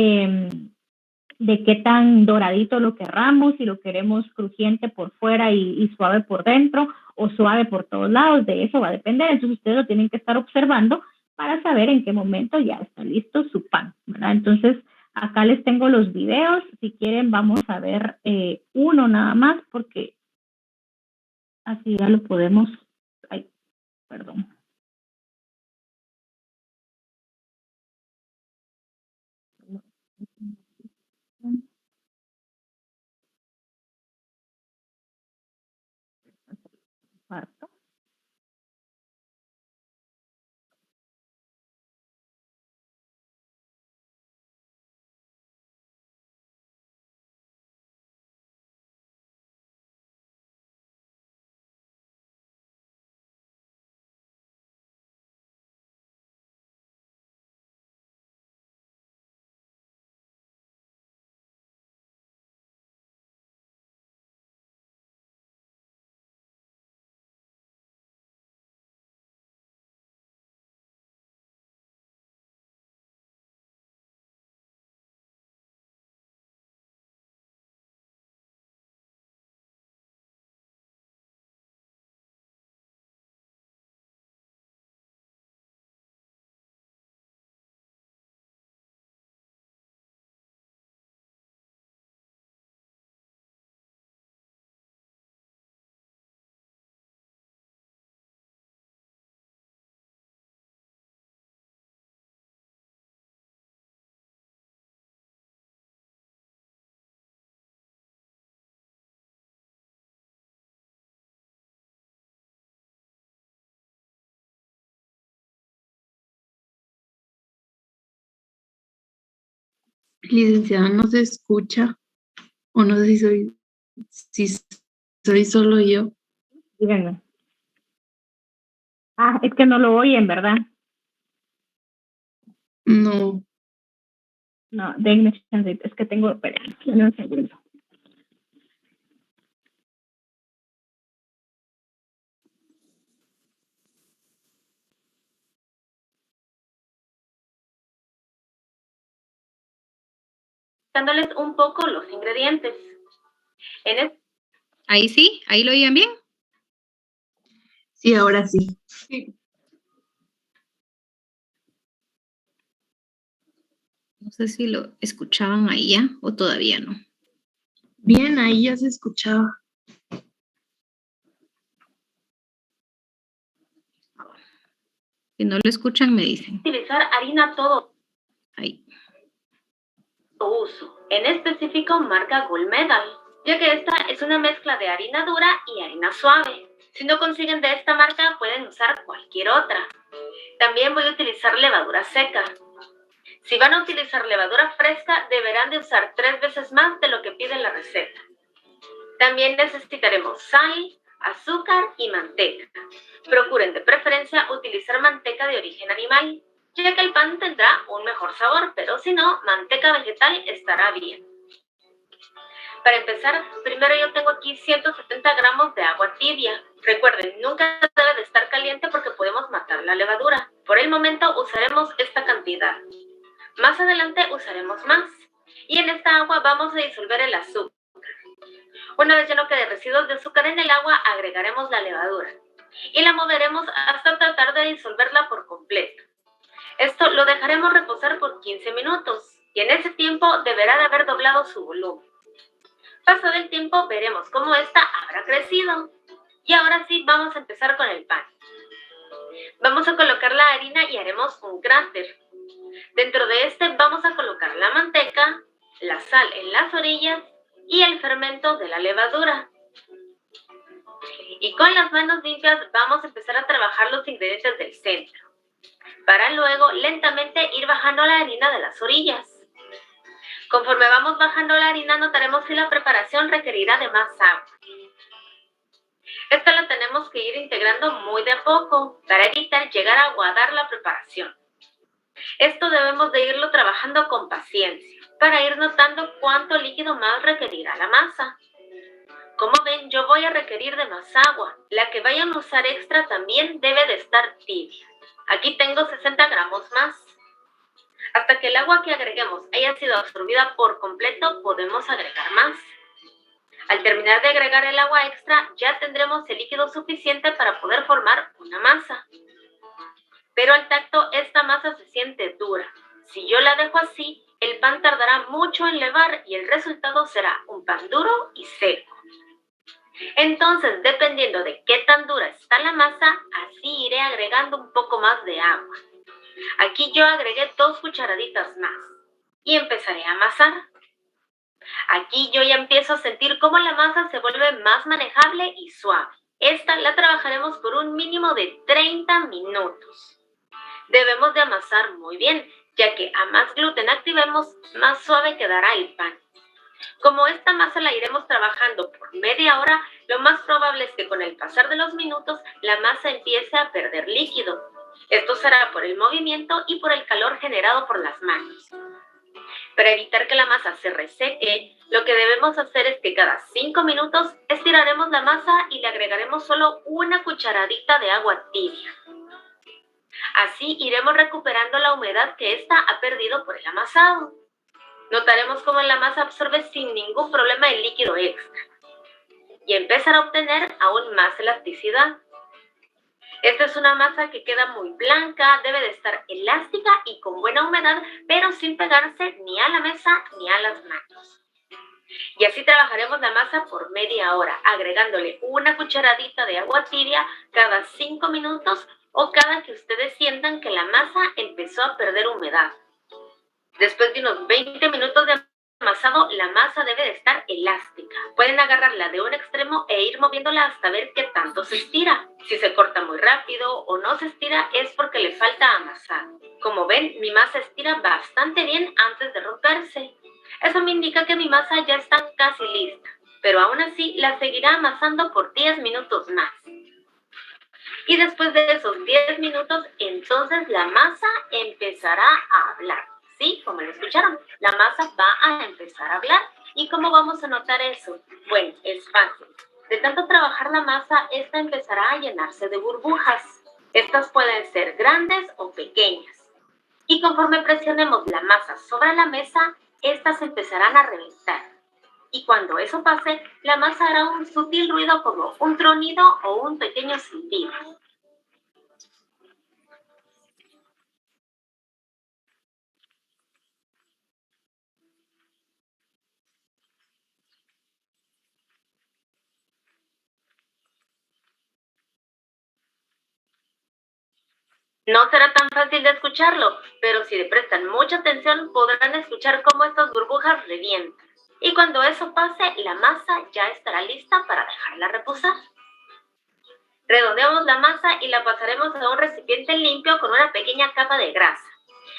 de qué tan doradito lo querramos, si lo queremos crujiente por fuera y suave por dentro o suave por todos lados, de eso va a depender. Entonces ustedes lo tienen que estar observando para saber en qué momento ya está listo su pan, ¿verdad? Entonces acá les tengo los videos, si quieren vamos a ver uno nada más porque así ya lo podemos, ay, perdón. Parto. Licenciada, no se escucha, o no sé si soy solo yo. Díganme. Ah, es que no lo oyen, ¿verdad? No. No, denme chance, es que tengo, esperen, un segundo. Dándoles un poco los ingredientes. Ahí sí, ahí lo oían bien. Sí, ahora sí. Sí. No sé si lo escuchaban ahí ya o todavía no. Bien, ahí ya se escuchaba. Si no lo escuchan, me dicen. Utilizar harina todo Ahí. uso, en específico marca Gold Medal, ya que esta es una mezcla de harina dura y harina suave. Si no consiguen de esta marca, pueden usar cualquier otra. También voy a utilizar levadura seca. Si van a utilizar levadura fresca, deberán de usar 3 veces más de lo que pide la receta. También necesitaremos sal, azúcar y manteca. Procuren de preferencia utilizar manteca de origen animal, ya que el pan tendrá un mejor sabor, pero si no, manteca vegetal estará bien. Para empezar, primero yo tengo aquí 170 gramos de agua tibia. Recuerden, nunca debe de estar caliente porque podemos matar la levadura. Por el momento usaremos esta cantidad. Más adelante usaremos más. Y en esta agua vamos a disolver el azúcar. Una vez ya no quede residuos de azúcar en el agua, agregaremos la levadura. Y la moveremos hasta tratar de disolverla por completo. Esto lo dejaremos reposar por 15 minutos. Y en ese tiempo deberá de haber doblado su volumen. Pasado el tiempo veremos cómo esta habrá crecido. Y ahora sí vamos a empezar con el pan. Vamos a colocar la harina y haremos un cráter. Dentro de este vamos a colocar la manteca, la sal en las orillas y el fermento de la levadura. Y con las manos limpias vamos a empezar a trabajar los ingredientes del centro, para luego lentamente ir bajando la harina de las orillas. Conforme vamos bajando la harina notaremos si la preparación requerirá de más agua. Esta la tenemos que ir integrando muy de a poco para evitar llegar a aguadar la preparación. Esto debemos de irlo trabajando con paciencia para ir notando cuánto líquido más requerirá la masa. Como ven, yo voy a requerir de más agua. La que vayan a usar extra también debe de estar tibia. Aquí tengo 60 gramos más. Hasta que el agua que agreguemos haya sido absorbida por completo, podemos agregar más. Al terminar de agregar el agua extra, ya tendremos el líquido suficiente para poder formar una masa. Pero al tacto, esta masa se siente dura. Si yo la dejo así, el pan tardará mucho en levar y el resultado será un pan duro y seco. Entonces, dependiendo de qué tan dura está la masa, así iré agregando un poco más de agua. Aquí yo agregué 2 cucharaditas más y empezaré a amasar. Aquí yo ya empiezo a sentir cómo la masa se vuelve más manejable y suave. Esta la trabajaremos por un mínimo de 30 minutos. Debemos de amasar muy bien, ya que a más gluten activemos, más suave quedará el pan. Como esta masa la iremos trabajando por media hora, lo más probable es que con el pasar de los minutos la masa empiece a perder líquido. Esto será por el movimiento y por el calor generado por las manos. Para evitar que la masa se reseque, lo que debemos hacer es que cada 5 minutos estiraremos la masa y le agregaremos solo una cucharadita de agua tibia. Así iremos recuperando la humedad que ésta ha perdido por el amasado. Notaremos cómo la masa absorbe sin ningún problema el líquido extra y empezará a obtener aún más elasticidad. Esta es una masa que queda muy blanca, debe de estar elástica y con buena humedad, pero sin pegarse ni a la mesa ni a las manos. Y así trabajaremos la masa por media hora, agregándole una cucharadita de agua tibia cada 5 minutos o cada que ustedes sientan que la masa empezó a perder humedad. Después de unos 20 minutos de amasado, la masa debe de estar elástica. Pueden agarrarla de un extremo e ir moviéndola hasta ver qué tanto se estira. Si se corta muy rápido o no se estira es porque le falta amasar. Como ven, mi masa estira bastante bien antes de romperse. Eso me indica que mi masa ya está casi lista, pero aún así la seguirá amasando por 10 minutos más. Y después de esos 10 minutos, entonces la masa empezará a hablar. Sí, como lo escucharon, la masa va a empezar a hablar. ¿Y cómo vamos a notar eso? Bueno, es fácil. De tanto trabajar la masa, esta empezará a llenarse de burbujas. Estas pueden ser grandes o pequeñas. Y conforme presionemos la masa sobre la mesa, estas empezarán a reventar. Y cuando eso pase, la masa hará un sutil ruido como un tronido o un pequeño silbido. No será tan fácil de escucharlo, pero si le prestan mucha atención podrán escuchar cómo estas burbujas revientan. Y cuando eso pase, la masa ya estará lista para dejarla reposar. Redondeamos la masa y la pasaremos a un recipiente limpio con una pequeña capa de grasa.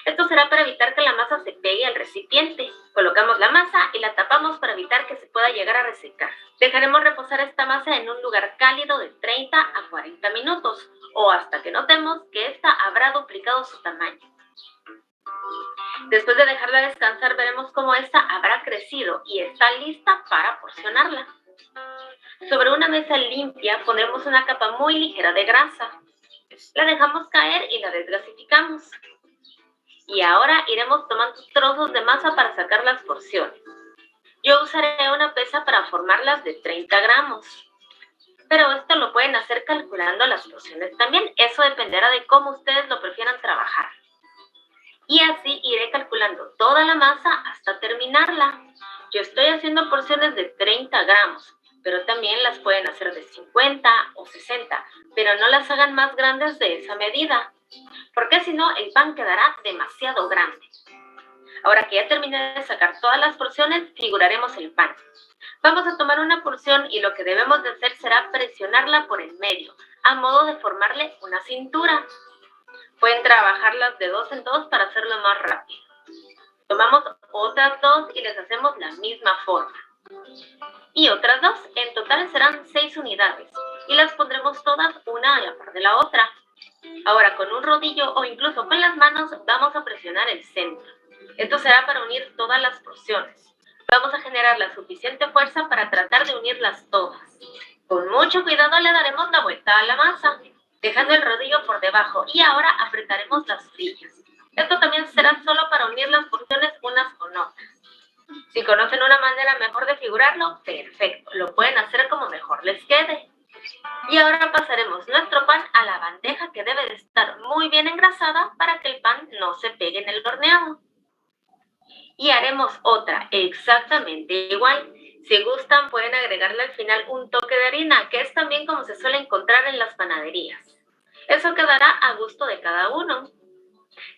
Esto será para evitar que la masa se pegue al recipiente. Colocamos la masa y la tapamos para evitar que se pueda llegar a resecar. Dejaremos reposar esta masa en un lugar cálido de 30 a 40 minutos o hasta que notemos que ésta habrá duplicado su tamaño. Después de dejarla descansar, veremos cómo ésta habrá crecido y está lista para porcionarla. Sobre una mesa limpia ponemos una capa muy ligera de grasa. La dejamos caer y la desgasificamos. Y ahora iremos tomando trozos de masa para sacar las porciones. Yo usaré una pesa para formarlas de 30 gramos. Pero esto lo pueden hacer calculando las porciones también. Eso dependerá de cómo ustedes lo prefieran trabajar. Y así iré calculando toda la masa hasta terminarla. Yo estoy haciendo porciones de 30 gramos, pero también las pueden hacer de 50 o 60, pero no las hagan más grandes de esa medida, porque si no el pan quedará demasiado grande. Ahora que ya terminé de sacar todas las porciones, figuraremos el pan. Vamos a tomar una porción y lo que debemos de hacer será presionarla por el medio, a modo de formarle una cintura. Pueden trabajarlas de 2 en 2 para hacerlo más rápido. Tomamos otras 2 y les hacemos la misma forma. Y otras 2, en total serán 6 unidades, y las pondremos todas una a la par de la otra. Ahora con un rodillo o incluso con las manos vamos a presionar el centro. Esto será para unir todas las porciones. Vamos a generar la suficiente fuerza para tratar de unirlas todas. Con mucho cuidado le daremos la vuelta a la masa, dejando el rodillo por debajo, y ahora apretaremos las orillas. Esto también será solo para unir las porciones unas con otras. Si conocen una manera mejor de figurarlo, perfecto, lo pueden hacer como mejor les quede. Y ahora pasaremos nuestro pan a la bandeja, que debe de estar muy bien engrasada para que el pan no se pegue en el horneado. Y haremos otra exactamente igual. Si gustan, pueden agregarle al final un toque de harina, que es también como se suele encontrar en las panaderías. Eso quedará a gusto de cada uno.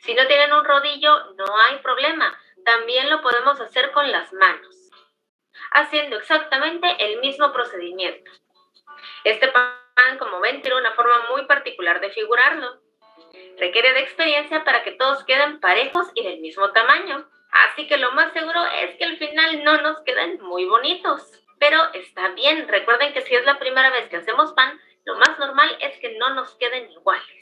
Si no tienen un rodillo, no hay problema. También lo podemos hacer con las manos, haciendo exactamente el mismo procedimiento. Este pan, como ven, tiene una forma muy particular de figurarlo. Requiere de experiencia para que todos queden parejos y del mismo tamaño. Así que lo más seguro es que al final no nos queden muy bonitos. Pero está bien, recuerden que si es la primera vez que hacemos pan, lo más normal es que no nos queden iguales.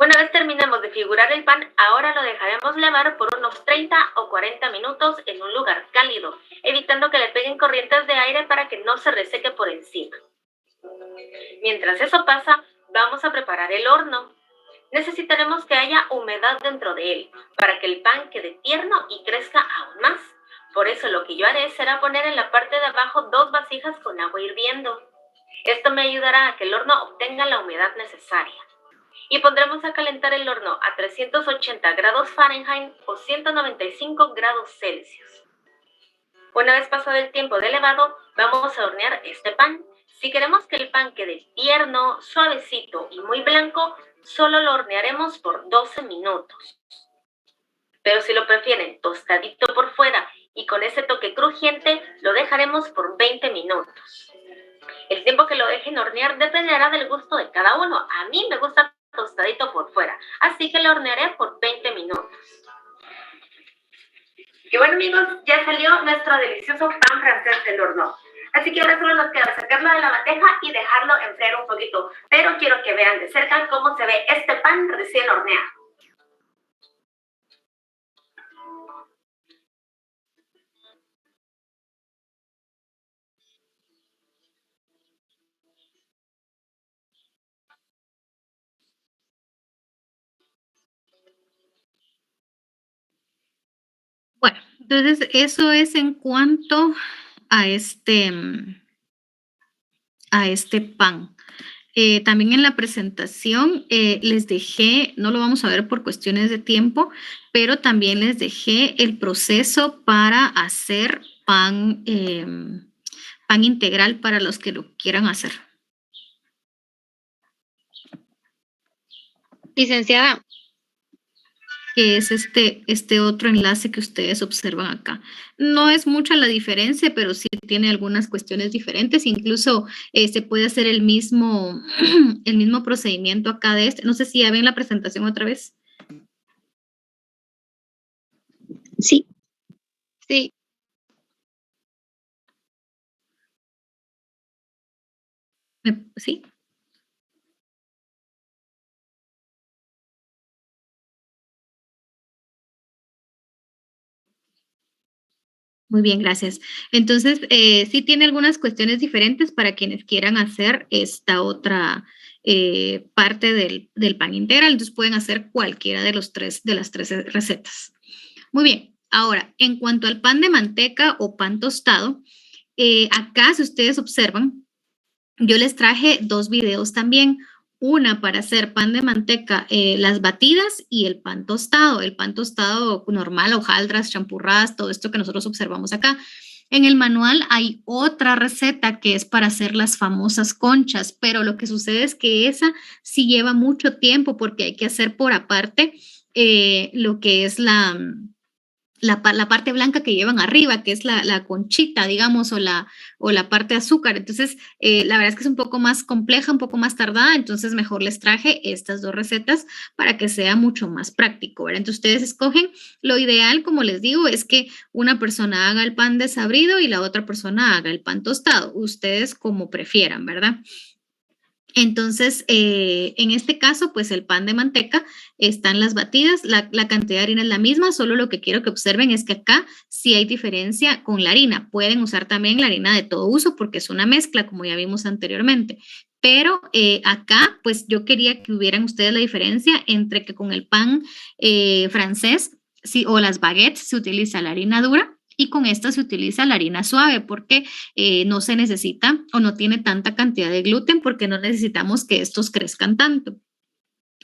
Una vez terminemos de figurar el pan, ahora lo dejaremos levar por unos 30 o 40 minutos en un lugar cálido, evitando que le peguen corrientes de aire para que no se reseque por encima. Mientras eso pasa, vamos a preparar el horno. Necesitaremos que haya humedad dentro de él, para que el pan quede tierno y crezca aún más. Por eso lo que yo haré será poner en la parte de abajo 2 vasijas con agua hirviendo. Esto me ayudará a que el horno obtenga la humedad necesaria. Y pondremos a calentar el horno a 380 grados Fahrenheit o 195 grados Celsius. Una vez pasado el tiempo de elevado, vamos a hornear este pan. Si queremos que el pan quede tierno, suavecito y muy blanco, solo lo hornearemos por 12 minutos. Pero si lo prefieren tostadito por fuera y con ese toque crujiente, lo dejaremos por 20 minutos. El tiempo que lo dejen hornear dependerá del gusto de cada uno. A mí me gusta tostadito por fuera, así que lo hornearé por 20 minutos. Y bueno, amigos, ya salió nuestro delicioso pan francés del horno. Así que ahora solo nos queda sacarlo de la bandeja y dejarlo enfriar un poquito. Pero quiero que vean de cerca cómo se ve este pan recién horneado. Bueno, entonces eso es en cuanto a este pan. También en la presentación les dejé, no lo vamos a ver por cuestiones de tiempo, pero también les dejé el proceso para hacer pan, pan integral para los que lo quieran hacer. Licenciada, Que es este otro enlace que ustedes observan acá. No es mucha la diferencia, pero sí tiene algunas cuestiones diferentes. Incluso se puede hacer el mismo procedimiento acá de este. No sé si ya ven la presentación otra vez. sí. Sí. ¿Sí? Muy bien, gracias. Entonces, sí tiene algunas cuestiones diferentes para quienes quieran hacer esta otra parte del pan integral. Entonces, pueden hacer cualquiera de las tres recetas. Muy bien. Ahora, en cuanto al pan de manteca o pan tostado, acá, si ustedes observan, yo les traje 2 videos también. Una para hacer pan de manteca, las batidas, y el pan tostado normal, hojaldras, champurradas, todo esto que nosotros observamos acá. En el manual hay otra receta que es para hacer las famosas conchas, pero lo que sucede es que esa sí lleva mucho tiempo porque hay que hacer por aparte lo que es la parte blanca que llevan arriba, que es la conchita, digamos, o la parte de azúcar. Entonces, la verdad es que es un poco más compleja, un poco más tardada, entonces mejor les traje estas 2 recetas para que sea mucho más práctico, ¿verdad? Entonces, ustedes escogen. Lo ideal, como les digo, es que una persona haga el pan desabrido y la otra persona haga el pan tostado. Ustedes como prefieran, ¿verdad? Entonces, en este caso, pues el pan de manteca están las batidas, la cantidad de harina es la misma, solo lo que quiero que observen es que acá sí hay diferencia con la harina. Pueden usar también la harina de todo uso porque es una mezcla, como ya vimos anteriormente. Pero acá, pues yo quería que hubieran ustedes la diferencia entre que con el pan francés o las baguettes se utiliza la harina dura, y con esta se utiliza la harina suave porque no se necesita o no tiene tanta cantidad de gluten porque no necesitamos que estos crezcan tanto.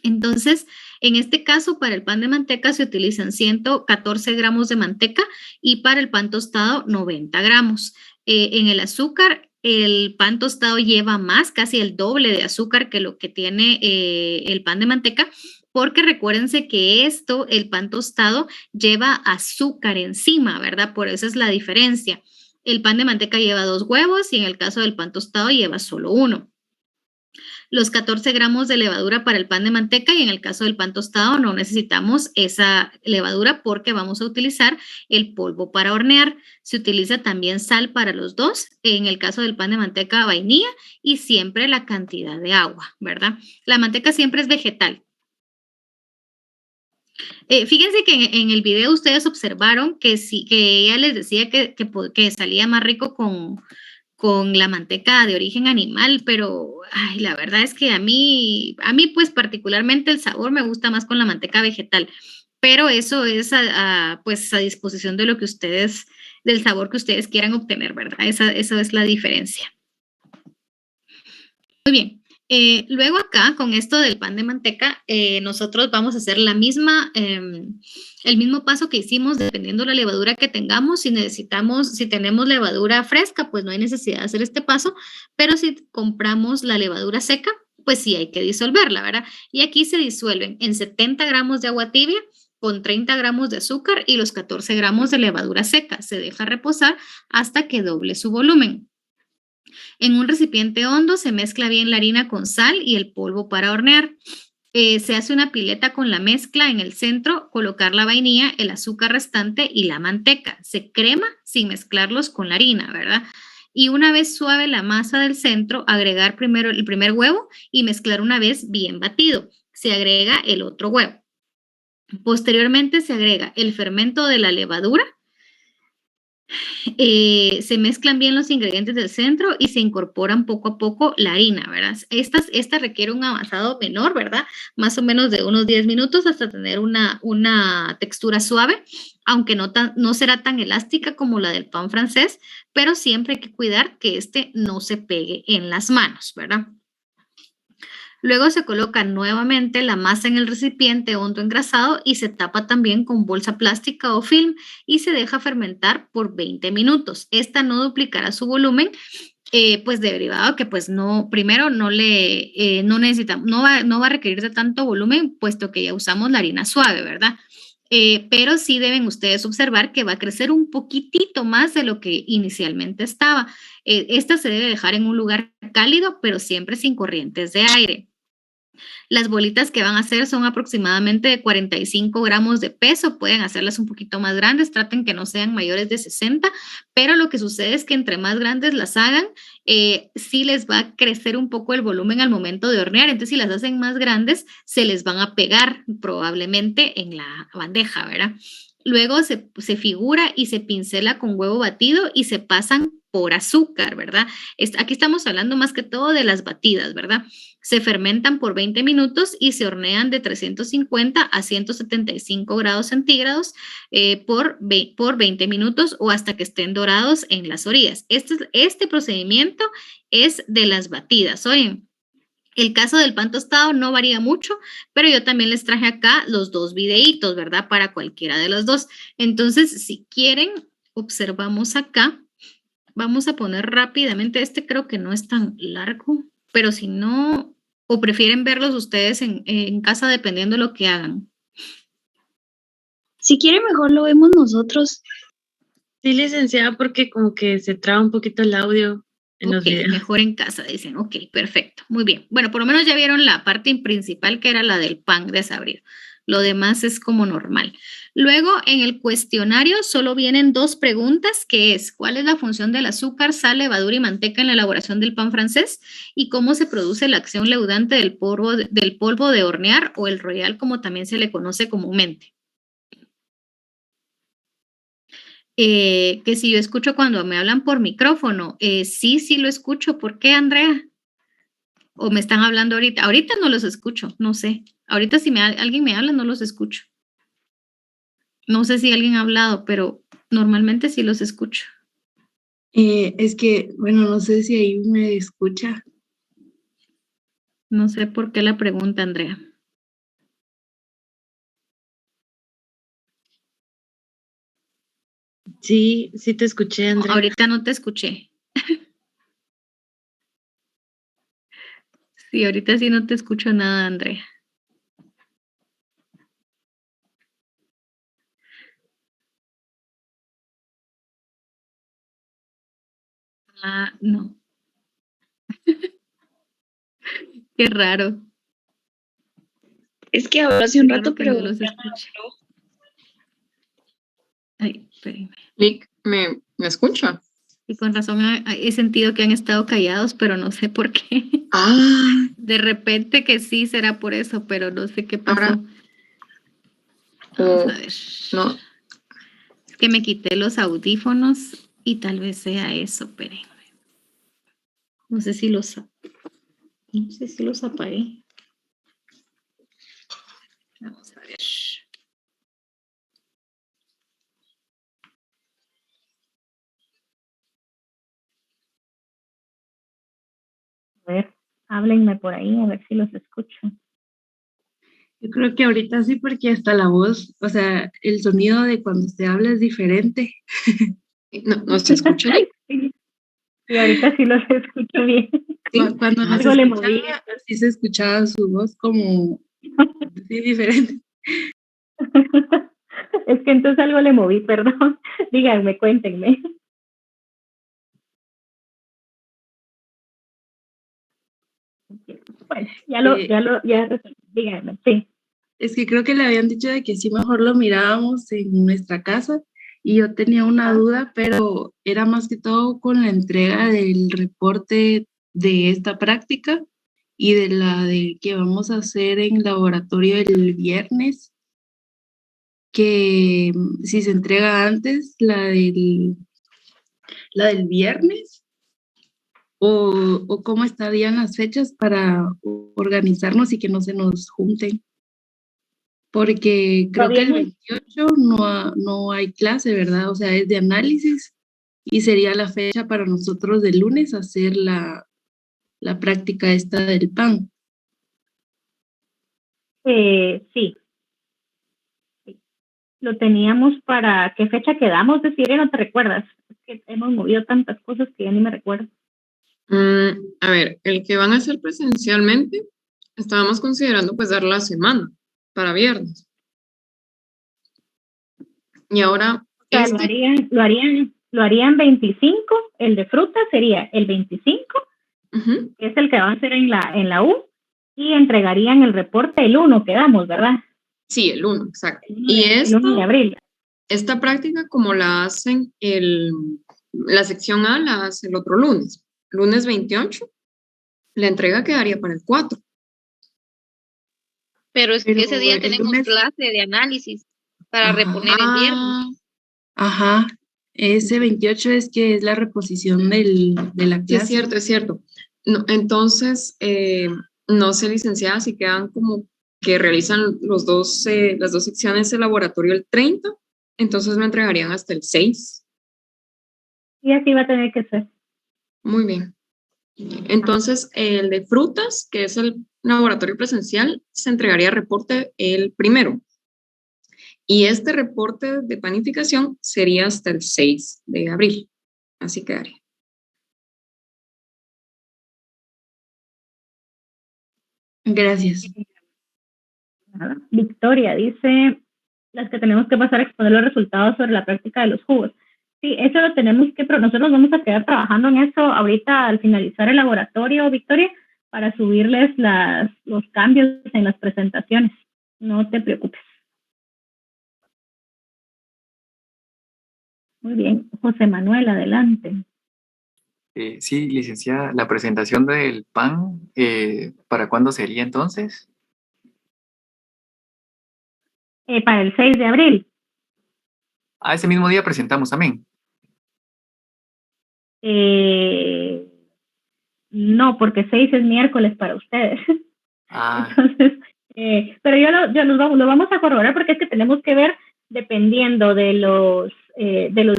Entonces, en este caso, para el pan de manteca se utilizan 114 gramos de manteca y para el pan tostado 90 gramos. En el azúcar, el pan tostado lleva más, casi el doble de azúcar que lo que tiene el pan de manteca, porque recuérdense que el pan tostado lleva azúcar encima, ¿verdad? Por eso es la diferencia. El pan de manteca lleva 2 huevos y en el caso del pan tostado lleva solo 1. Los 14 gramos de levadura para el pan de manteca y en el caso del pan tostado no necesitamos esa levadura porque vamos a utilizar el polvo para hornear. Se utiliza también sal para los 2, en el caso del pan de manteca vainilla y siempre la cantidad de agua, ¿verdad? La manteca siempre es vegetal. Fíjense que en el video ustedes observaron que ella les decía que salía más rico con la manteca de origen animal, pero ay, la verdad es que a mí pues particularmente el sabor me gusta más con la manteca vegetal, pero eso es pues a disposición de del sabor que ustedes quieran obtener, ¿verdad? Esa es la diferencia. Muy bien. Luego acá, con esto del pan de manteca, nosotros vamos a hacer el mismo paso que hicimos dependiendo de la levadura que tengamos. Si tenemos levadura fresca, pues no hay necesidad de hacer este paso, pero si compramos la levadura seca, pues sí hay que disolverla, ¿verdad? Y aquí se disuelven en 70 gramos de agua tibia con 30 gramos de azúcar y los 14 gramos de levadura seca. Se deja reposar hasta que doble su volumen. En un recipiente hondo se mezcla bien la harina con sal y el polvo para hornear. Se hace una pileta con la mezcla en el centro, colocar la vainilla, el azúcar restante y la manteca. Se crema sin mezclarlos con la harina, ¿verdad? Y una vez suave la masa del centro, agregar primero el primer huevo y mezclar una vez bien batido. Se agrega el otro huevo. Posteriormente se agrega el fermento de la levadura. Se mezclan bien los ingredientes del centro y se incorporan poco a poco la harina, ¿verdad? Esta requiere un amasado menor, ¿verdad? Más o menos de unos 10 minutos hasta tener una textura suave, aunque no será tan elástica como la del pan francés, pero siempre hay que cuidar que no se pegue en las manos, ¿verdad? Luego se coloca nuevamente la masa en el recipiente hondo engrasado y se tapa también con bolsa plástica o film y se deja fermentar por 20 minutos. Esta no duplicará su volumen, pues derivado que pues no va a requerir de tanto volumen puesto que ya usamos la harina suave, ¿verdad? Pero sí deben ustedes observar que va a crecer un poquitito más de lo que inicialmente estaba. Esta se debe dejar en un lugar cálido, pero siempre sin corrientes de aire. Las bolitas que van a hacer son aproximadamente de 45 gramos de peso, pueden hacerlas un poquito más grandes, traten que no sean mayores de 60, pero lo que sucede es que entre más grandes las hagan, sí les va a crecer un poco el volumen al momento de hornear, entonces si las hacen más grandes, se les van a pegar probablemente en la bandeja, ¿verdad? luego se figura y se pincela con huevo batido y se pasan por azúcar, ¿verdad? Aquí estamos hablando más que todo de las batidas, ¿verdad? Se fermentan por 20 minutos y se hornean de 350 a 175 grados centígrados por 20 minutos o hasta que estén dorados en las orillas. Este procedimiento es de las batidas. Oyen, el caso del pan tostado no varía mucho, pero yo también les traje acá los dos videitos, ¿verdad? Para cualquiera de los dos. Entonces, si quieren, observamos acá. Vamos a poner rápidamente, creo que no es tan largo, pero si no, o prefieren verlos ustedes en casa dependiendo de lo que hagan. Si quiere, mejor lo vemos nosotros. Sí, licenciada, porque como que se traba un poquito el audio en los videos. Mejor en casa, dicen. Ok, perfecto. Muy bien. Bueno, por lo menos ya vieron la parte principal que era la del pan desabrido. Lo demás es como normal. Luego, en el cuestionario solo vienen 2 preguntas, que es, ¿cuál es la función del azúcar, sal, levadura y manteca en la elaboración del pan francés? Y cómo se produce la acción leudante del polvo de hornear o el royal, como también se le conoce comúnmente. Que si yo escucho cuando me hablan por micrófono, sí lo escucho. ¿Por qué, Andrea? ¿O me están hablando ahorita? Ahorita no los escucho, no sé. Ahorita si alguien me habla, no los escucho. No sé si alguien ha hablado, pero normalmente sí los escucho. Es que, bueno, no sé si ahí me escucha. No sé por qué la pregunta, Andrea. Sí te escuché, Andrea. No, ahorita no te escuché. Sí, ahorita sí no te escucho nada, Andrea. Ah, no. Qué raro. Es que habló hace un rato, pero no los escuché. Ay, espérenme. Lick, ¿me escucha? Y con razón he sentido que han estado callados, pero no sé por qué. Ah. De repente que sí será por eso, pero no sé qué pasó. Ahora, vamos a ver. No. Es que me quité los audífonos y tal vez sea eso, espérenme. No sé si los apagué. Vamos a ver. A ver, háblenme por ahí, a ver si los escucho. Yo creo que ahorita sí, porque hasta la voz, o sea, el sonido de cuando usted habla es diferente. ¿No se escucha? Y ahorita sí los escucho bien. Sí, cuando nos Algo le escuchaba, moví. así se escuchaba su voz como sí, diferente. Es que entonces algo le moví, perdón. Díganme, cuéntenme. Bueno, díganme, sí. Es que creo que le habían dicho de que sí mejor lo mirábamos en nuestra casa y yo tenía una duda, pero era más que todo con la entrega del reporte de esta práctica y de la de que vamos a hacer en laboratorio el viernes, que si se entrega antes la del viernes o cómo estarían las fechas para organizarnos y que no se nos junten. Porque creo que el 28 no hay clase, ¿verdad? O sea, es de análisis y sería la fecha para nosotros de lunes hacer la práctica esta del pan. Sí. Lo teníamos para, ¿qué fecha quedamos? Decir, no te recuerdas. Es que hemos movido tantas cosas que ya ni me recuerdo. A ver, el que van a hacer presencialmente, estábamos considerando pues dar la semana para viernes. Y ahora... O sea, lo harían 25, el de fruta sería el 25, que es el que van a hacer en la U, y entregarían el reporte el 1, quedamos, ¿verdad? Sí, el 1, exacto. El 1 de abril. Esta práctica, como la hacen la sección A, la hace el otro lunes. Lunes 28, la entrega quedaría para el 4. Pero es que ese día tenemos clase de análisis. para Ajá. reponer el viernes. Ajá, ese 28 es que es la reposición de la Sí, clase. es cierto, es cierto. No, entonces, no sé, licenciada, si quedan como que realizan las dos secciones de laboratorio el 30, entonces me entregarían hasta el 6. Y así va a tener que ser. Muy bien. Entonces, el de frutas, que es el laboratorio presencial, se entregaría reporte el 1. Y este reporte de panificación sería hasta el 6 de abril. Así quedaría. Gracias. Nada. Victoria dice, las que tenemos que pasar a exponer los resultados sobre la práctica de los jugos. Sí, eso lo tenemos que, pero nosotros vamos a quedar trabajando en eso ahorita al finalizar el laboratorio, Victoria, para subirles los cambios en las presentaciones. No te preocupes. Muy bien. José Manuel, adelante. Sí, licenciada, la presentación del PAN, ¿para cuándo sería entonces? Para el 6 de abril. Ese mismo día presentamos también. No, porque 6 es miércoles para ustedes. Ah, Entonces, pero yo lo vamos a corroborar porque es que tenemos que ver dependiendo de los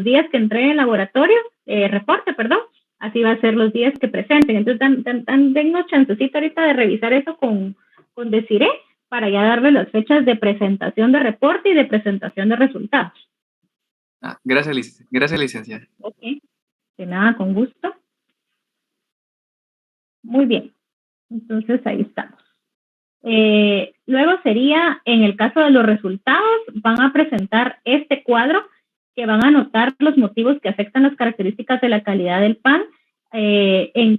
días que entreguen el laboratorio, reporte, perdón, así va a ser los días que presenten. Entonces, dennos chancecito ahorita de revisar eso con Desiree para ya darle las fechas de presentación de reporte y de presentación de resultados. gracias, licenciada. Ok, de nada, con gusto. Muy bien, entonces ahí estamos. Luego sería, en el caso de los resultados, van a presentar este cuadro que van a anotar los motivos que afectan las características de la calidad del pan en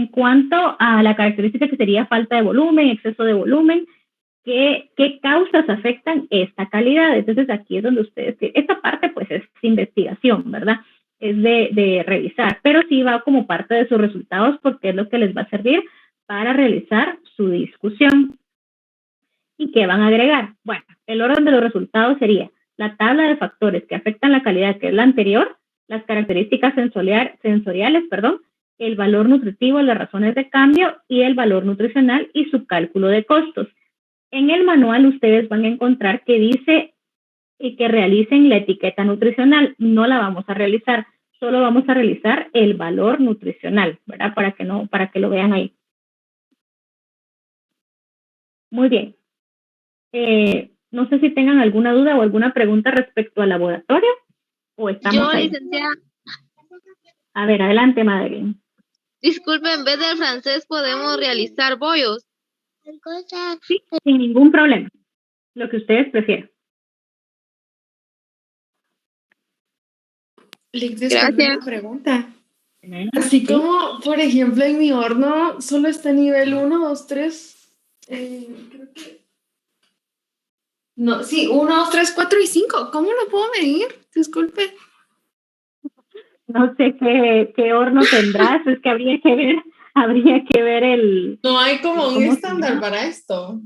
cuanto a la característica que sería falta de volumen, exceso de volumen, qué causas afectan esta calidad. Entonces aquí es donde esta parte pues es investigación, ¿verdad? Es de revisar, pero sí va como parte de sus resultados porque es lo que les va a servir para realizar su discusión. ¿Y qué van a agregar? Bueno, el orden de los resultados sería la tabla de factores que afectan la calidad, que es la anterior, las características sensoriales, el valor nutritivo, las razones de cambio y el valor nutricional y su cálculo de costos. En el manual ustedes van a encontrar que dice que realicen la etiqueta nutricional. No la vamos a realizar, solo vamos a realizar el valor nutricional, ¿verdad? Para que lo vean ahí. Muy bien. No sé si tengan alguna duda o alguna pregunta respecto al laboratorio o estamos ahí. Licenciada. A ver, adelante, Madeline. Disculpe, en vez del francés podemos realizar bollos. Sí, sin ningún problema. Lo que ustedes prefieran. Disculpe una pregunta. Así Sí. como, por ejemplo, en mi horno solo está nivel 1, 2, 3. Creo que... No, sí, 1, 2, 3, 4 y 5. ¿Cómo lo puedo medir? Disculpe. No sé qué horno tendrás, es que habría que ver el... No hay como un estándar para esto.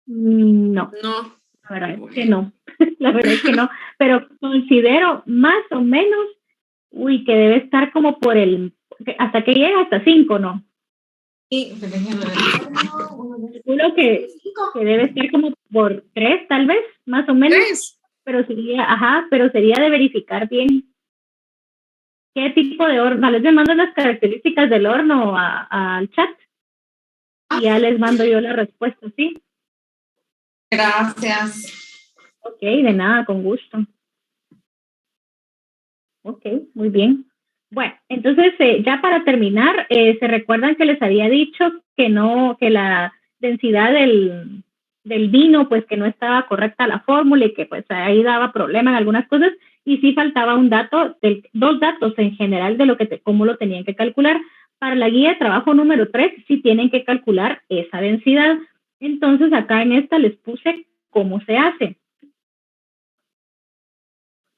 No. No. La verdad es que no. La verdad es que no. Pero considero más o menos, que debe estar como por hasta que llega hasta 5, ¿no? Sí, Calculo que debe estar como por 3, tal vez, más o menos. 3. Pero sería de verificar bien qué tipo de horno. Les mando las características del horno al chat y ya les mando yo la respuesta, ¿sí? Gracias. Ok, de nada, con gusto. Ok, muy bien. Bueno, entonces ya para terminar, se recuerdan que les había dicho que la densidad del vino, pues que no estaba correcta la fórmula y que pues ahí daba problema en algunas cosas y sí faltaba un dato, dos datos en general de cómo lo tenían que calcular. Para la guía de trabajo número 3 sí tienen que calcular esa densidad. Entonces acá en esta les puse cómo se hace.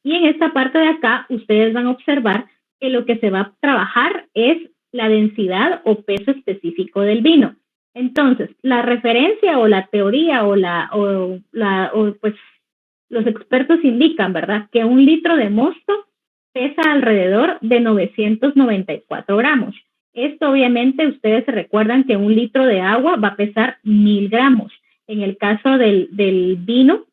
Y en esta parte de acá, ustedes van a observar que lo que se va a trabajar es la densidad o peso específico del vino. Entonces, la referencia o la teoría pues los expertos indican, ¿verdad? Que 1 litro de mosto pesa alrededor de 994 gramos. Esto obviamente ustedes se recuerdan que 1 litro de agua va a pesar 1000 gramos. En el caso del vino,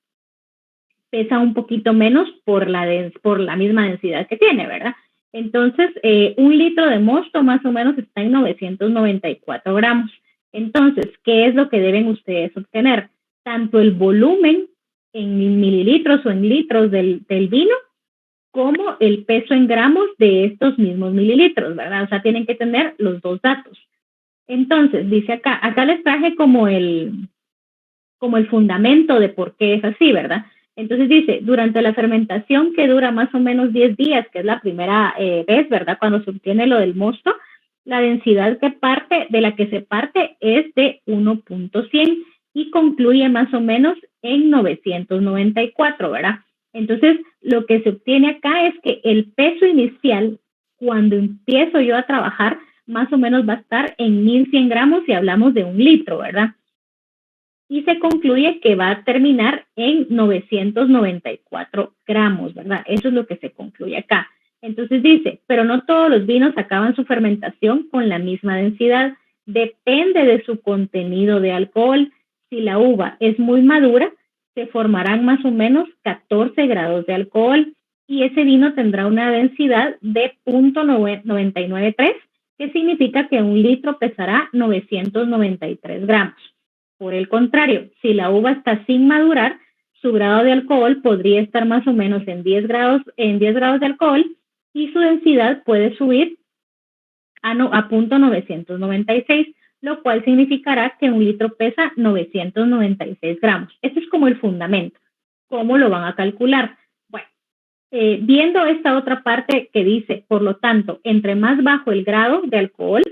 pesa un poquito menos por la misma densidad que tiene, ¿verdad? Entonces, 1 litro de mosto más o menos está en 994 gramos. Entonces, ¿qué es lo que deben ustedes obtener? Tanto el volumen en mililitros o en litros del vino, como el peso en gramos de estos mismos mililitros, ¿verdad? O sea, tienen que tener los dos datos. Entonces, dice acá les traje como el fundamento de por qué es así, ¿verdad? Entonces dice, durante la fermentación que dura más o menos 10 días, que es la primera vez, ¿verdad? Cuando se obtiene lo del mosto, la densidad de la que se parte es de 1.100 y concluye más o menos en 994, ¿verdad? Entonces, lo que se obtiene acá es que el peso inicial, cuando empiezo yo a trabajar, más o menos va a estar en 1100 gramos si hablamos de 1 litro, ¿verdad? Y se concluye que va a terminar en 994 gramos, ¿verdad? Eso es lo que se concluye acá. Entonces dice, pero no todos los vinos acaban su fermentación con la misma densidad. Depende de su contenido de alcohol. Si la uva es muy madura, se formarán más o menos 14 grados de alcohol y ese vino tendrá una densidad de 0.993, que significa que 1 litro pesará 993 gramos. Por el contrario, si la uva está sin madurar, su grado de alcohol podría estar más o menos en 10 grados de alcohol y su densidad puede subir a 0.996, lo cual significará que 1 litro pesa 996 gramos. Este es como el fundamento. ¿Cómo lo van a calcular? Bueno, viendo esta otra parte que dice, por lo tanto, entre más bajo el grado de alcohol,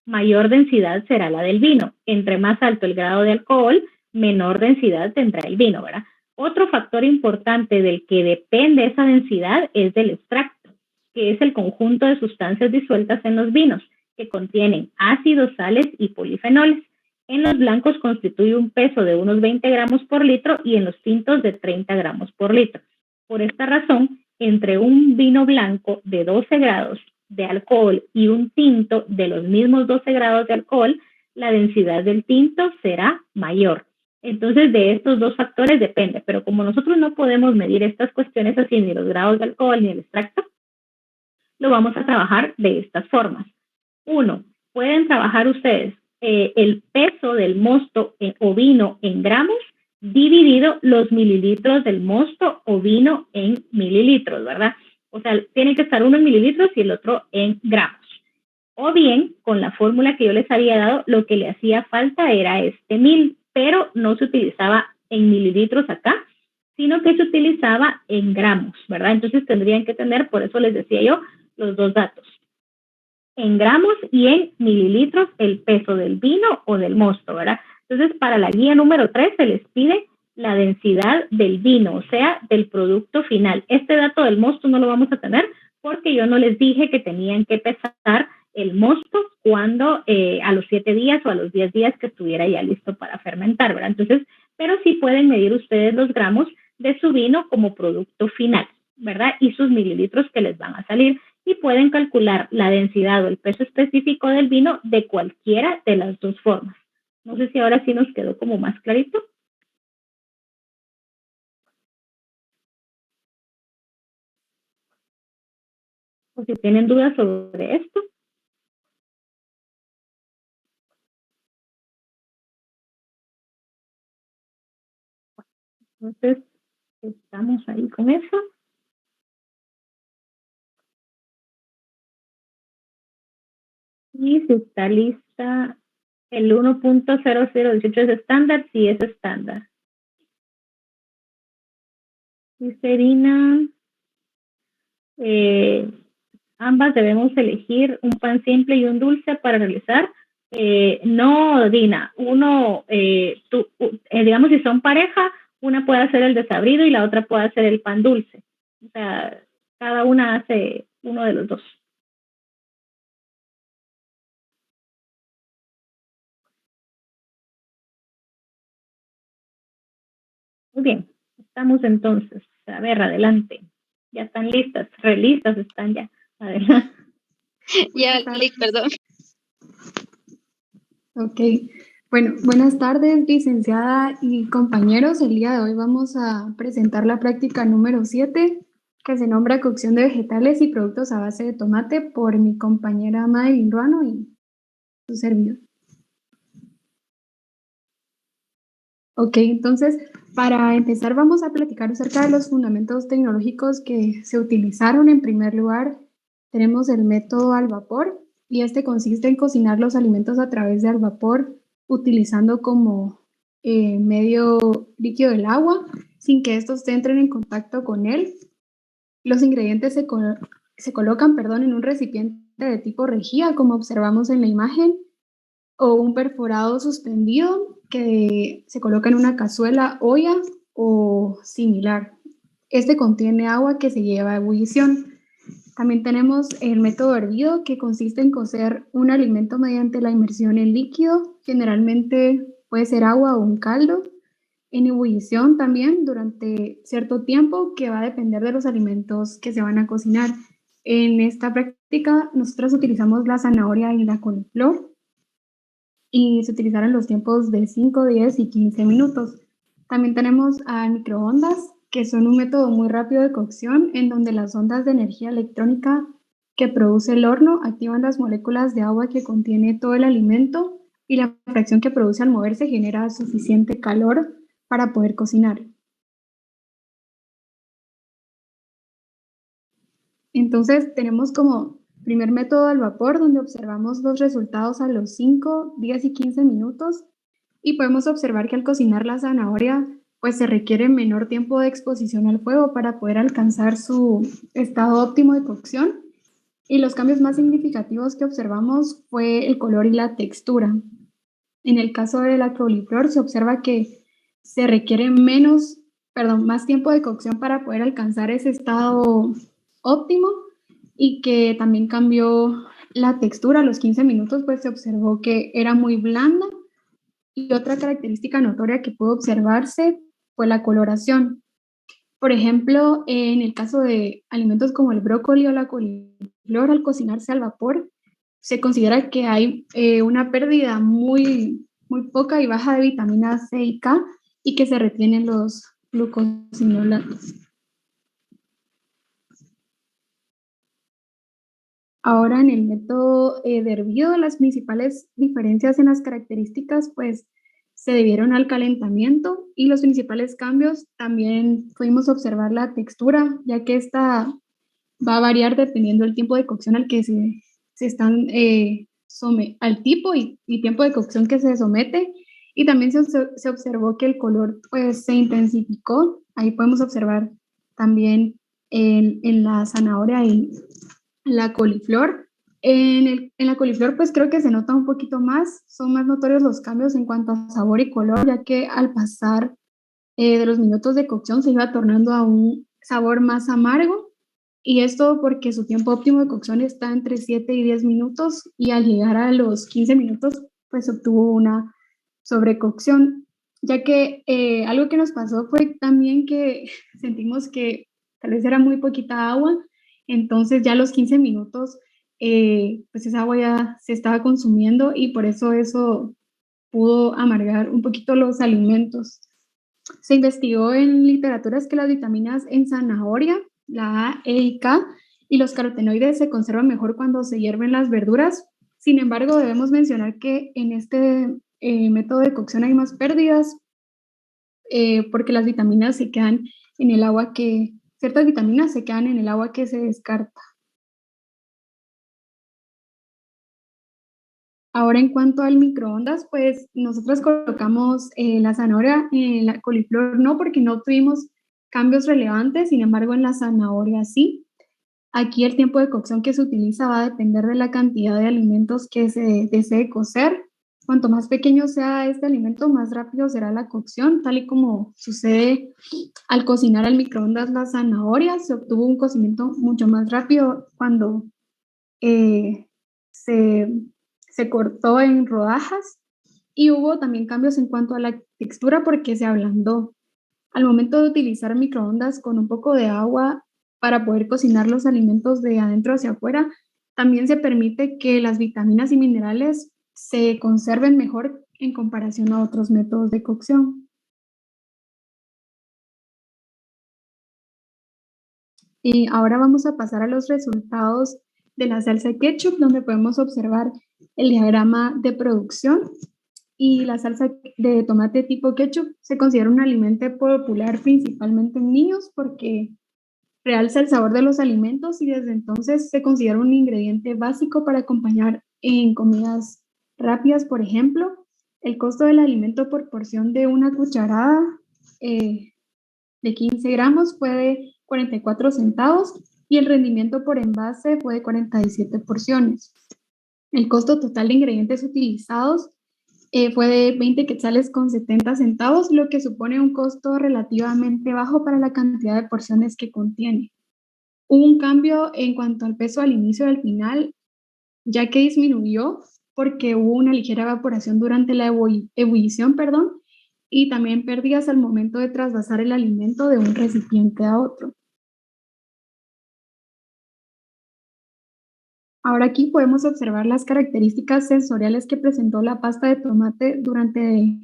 mayor densidad será la del vino. Entre más alto el grado de alcohol, menor densidad tendrá el vino, ¿verdad? Otro factor importante del que depende esa densidad es del extracto, que es el conjunto de sustancias disueltas en los vinos, que contienen ácidos, sales y polifenoles. En los blancos constituye un peso de unos 20 gramos por litro y en los tintos de 30 gramos por litro. Por esta razón, entre un vino blanco de 12 grados de alcohol y un tinto de los mismos 12 grados de alcohol, la densidad del tinto será mayor. Entonces, de estos dos factores depende, pero como nosotros no podemos medir estas cuestiones así, ni los grados de alcohol ni el extracto, lo vamos a trabajar de estas formas. 1. Pueden trabajar ustedes el peso del mosto o vino en gramos dividido los mililitros del mosto o vino en mililitros, ¿verdad? O sea, tiene que estar uno en mililitros y el otro en gramos. O bien, con la fórmula que yo les había dado, lo que le hacía falta era 1000, pero no se utilizaba en mililitros acá, sino que se utilizaba en gramos, ¿verdad? Entonces tendrían que tener, por eso les decía yo, los dos datos. En gramos y en mililitros el peso del vino o del mosto, ¿verdad? Entonces, para la guía número 3 se les pide la densidad del vino, o sea, del producto final. Este dato del mosto no lo vamos a tener porque yo no les dije que tenían que pesar el mosto cuando a los 7 días o a los 10 días que estuviera ya listo para fermentar, ¿verdad? Entonces, pero sí pueden medir ustedes los gramos de su vino como producto final, ¿verdad? Y sus mililitros que les van a salir y pueden calcular la densidad o el peso específico del vino de cualquiera de las dos formas. No sé si ahora sí nos quedó como más clarito. O si tienen dudas sobre esto. Entonces, estamos ahí con eso. Y si está lista el 1.0018 es estándar, sí es estándar. Dice Irina, ambas debemos elegir un pan simple y un dulce para realizar. No, Dina, digamos si son pareja, una puede hacer el desabrido y la otra puede hacer el pan dulce. O sea, cada una hace uno de los dos. Muy bien, estamos entonces. A ver, adelante. Ya están listas, relistas están ya. Adelante. Ya, clic, perdón. Ok, bueno, buenas tardes, licenciada y compañeros. El día de hoy vamos a presentar la práctica número 7, que se nombra cocción de vegetales y productos a base de tomate por mi compañera Madeline Ruano y su servidor. Ok, entonces, para empezar vamos a platicar acerca de los fundamentos tecnológicos que se utilizaron. En primer lugar, tenemos el método al vapor, y este consiste en cocinar los alimentos a través del vapor, utilizando como medio líquido el agua, sin que estos entren en contacto con él. Los ingredientes se colocan, en un recipiente de tipo rejilla, como observamos en la imagen, o un perforado suspendido que se coloca en una cazuela, olla o similar. Este contiene agua que se lleva a ebullición. También tenemos el método hervido, que consiste en cocer un alimento mediante la inmersión en líquido, generalmente puede ser agua o un caldo, en ebullición también durante cierto tiempo, que va a depender de los alimentos que se van a cocinar. En esta práctica nosotros utilizamos la zanahoria y la coliflor, y se utilizaron los tiempos de 5, 10 y 15 minutos. También tenemos a microondas, que son un método muy rápido de cocción, en donde las ondas de energía electrónica que produce el horno activan las moléculas de agua que contiene todo el alimento, y la fracción que produce al moverse genera suficiente calor para poder cocinar. Entonces tenemos como primer método al vapor, donde observamos los resultados a los 5, 10 y 15 minutos, y podemos observar que al cocinar la zanahoria, pues se requiere menor tiempo de exposición al fuego para poder alcanzar su estado óptimo de cocción. Y los cambios más significativos que observamos fue el color y la textura. En el caso de la coliflor se observa que se requiere más tiempo de cocción para poder alcanzar ese estado óptimo, y que también cambió la textura. A los 15 minutos pues se observó que era muy blanda, y otra característica notoria que pudo observarse fue la coloración. Por ejemplo, en el caso de alimentos como el brócoli o la coliflor, al cocinarse al vapor, se considera que hay una pérdida muy poca y baja de vitamina C y K, y que se retienen los glucosinolatos. Ahora, en el método de hervido, las principales diferencias en las características pues se debieron al calentamiento, y los principales cambios también pudimos observar la textura, ya que esta va a variar dependiendo del tiempo de cocción al que se están al tipo y tiempo de cocción que se somete. Y también se observó que el color pues se intensificó. Ahí podemos observar también en la zanahoria y la coliflor. En la coliflor pues creo que se nota un poquito más, son más notorios los cambios en cuanto a sabor y color, ya que al pasar de los minutos de cocción se iba tornando a un sabor más amargo, y esto porque su tiempo óptimo de cocción está entre 7 y 10 minutos, y al llegar a los 15 minutos pues obtuvo una sobrecocción, ya que algo que nos pasó fue también que sentimos que tal vez era muy poquita agua. Entonces ya a los 15 minutos pues esa agua ya se estaba consumiendo, y por eso pudo amargar un poquito los alimentos. Se investigó en literaturas que las vitaminas en zanahoria, la A, E y K, y los carotenoides se conservan mejor cuando se hierven las verduras. Sin embargo, debemos mencionar que en este método de cocción hay más pérdidas, porque las vitaminas se quedan en el agua ciertas vitaminas se quedan en el agua que se descarta. Ahora, en cuanto al microondas, pues nosotros colocamos la zanahoria, la coliflor no, porque no tuvimos cambios relevantes. Sin embargo, en la zanahoria sí. Aquí el tiempo de cocción que se utiliza va a depender de la cantidad de alimentos que se desee cocer. Cuanto más pequeño sea este alimento, más rápido será la cocción, tal y como sucede al cocinar al microondas la zanahoria. Se obtuvo un cocimiento mucho más rápido cuando se cortó en rodajas, y hubo también cambios en cuanto a la textura porque se ablandó. Al momento de utilizar microondas con un poco de agua para poder cocinar los alimentos de adentro hacia afuera, también se permite que las vitaminas y minerales se conserven mejor en comparación a otros métodos de cocción. Y ahora vamos a pasar a los resultados de la salsa ketchup, donde podemos observar el diagrama de producción. Y la salsa de tomate tipo ketchup se considera un alimento popular principalmente en niños porque realza el sabor de los alimentos y desde entonces se considera un ingrediente básico para acompañar en comidas rápidas, por ejemplo. El costo del alimento por porción de una cucharada de 15 gramos fue de 44 centavos y el rendimiento por envase fue de 47 porciones. El costo total de ingredientes utilizados fue de 20 quetzales con 70 centavos, lo que supone un costo relativamente bajo para la cantidad de porciones que contiene. Hubo un cambio en cuanto al peso al inicio y al final, ya que disminuyó porque hubo una ligera evaporación durante la ebullición, y también pérdidas al momento de trasvasar el alimento de un recipiente a otro. Ahora aquí podemos observar las características sensoriales que presentó la pasta de tomate durante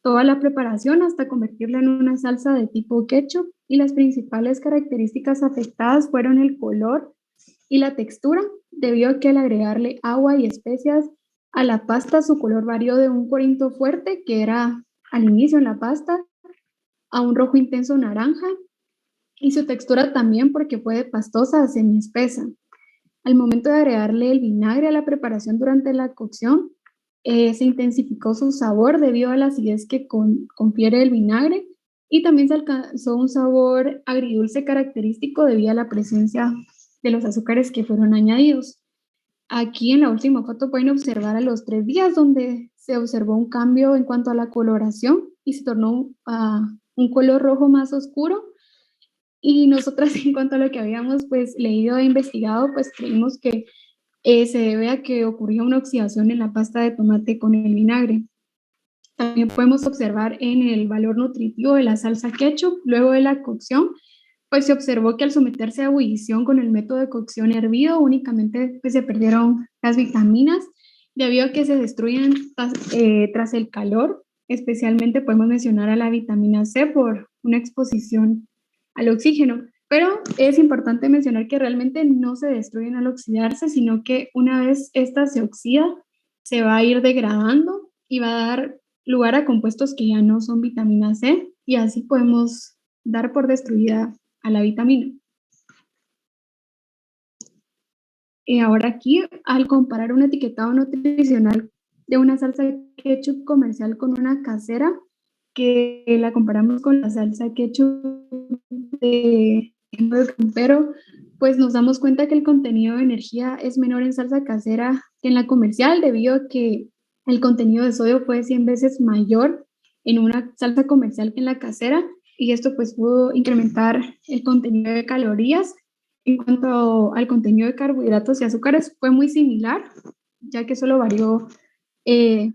toda la preparación hasta convertirla en una salsa de tipo ketchup, y las principales características afectadas fueron el color y la textura, debido a que al agregarle agua y especias a la pasta, su color varió de un corinto fuerte, que era al inicio en la pasta, a un rojo intenso naranja, y su textura también porque fue de pastosa a semiespesa. Al momento de agregarle el vinagre a la preparación durante la cocción, se intensificó su sabor debido a la acidez que confiere el vinagre, y también se alcanzó un sabor agridulce característico debido a la presencia de los azúcares que fueron añadidos. Aquí en la última foto pueden observar a los 3 días donde se observó un cambio en cuanto a la coloración y se tornó a un color rojo más oscuro. Y nosotras, en cuanto a lo que habíamos pues leído e investigado, pues creímos que se debe a que ocurría una oxidación en la pasta de tomate con el vinagre. También podemos observar en el valor nutritivo de la salsa ketchup, luego de la cocción, pues se observó que al someterse a ebullición con el método de cocción hervido, únicamente pues, se perdieron las vitaminas, debido a que se destruyen tras el calor. Especialmente podemos mencionar a la vitamina C por una exposición al oxígeno. Pero es importante mencionar que realmente no se destruyen al oxidarse, sino que una vez esta se oxida, se va a ir degradando y va a dar lugar a compuestos que ya no son vitamina C, y así podemos dar por destruida a la vitamina. Y ahora aquí, al comparar un etiquetado nutricional de una salsa de ketchup comercial con una casera, que la comparamos con la salsa ketchup de campero, pues nos damos cuenta que el contenido de energía es menor en salsa casera que en la comercial, debido a que el contenido de sodio fue 100 veces mayor en una salsa comercial que en la casera, y esto pues pudo incrementar el contenido de calorías. En cuanto al contenido de carbohidratos y azúcares, fue muy similar, ya que solo varió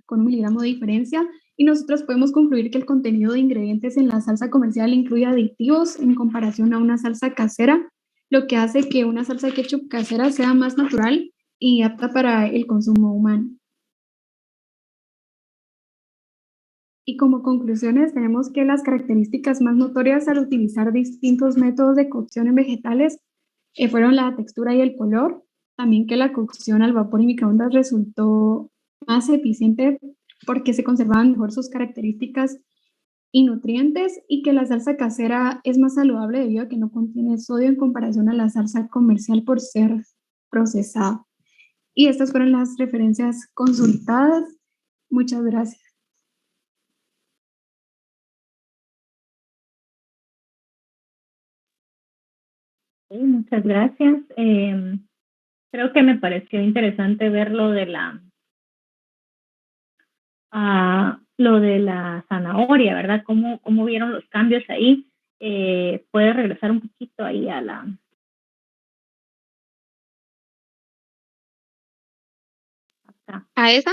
con 1 miligramo de diferencia, y nosotros podemos concluir que el contenido de ingredientes en la salsa comercial incluye aditivos en comparación a una salsa casera, lo que hace que una salsa ketchup casera sea más natural y apta para el consumo humano. Y como conclusiones tenemos que las características más notorias al utilizar distintos métodos de cocción en vegetales fueron la textura y el color, también que la cocción al vapor y microondas resultó más eficiente porque se conservaban mejor sus características y nutrientes, y que la salsa casera es más saludable debido a que no contiene sodio en comparación a la salsa comercial por ser procesada. Y estas fueron las referencias consultadas. Muchas gracias. Sí, muchas gracias. Creo que me pareció interesante ver lo de la zanahoria, ¿verdad? ¿Cómo vieron los cambios ahí? ¿Puede regresar un poquito ahí a la... Acá. ¿A esa?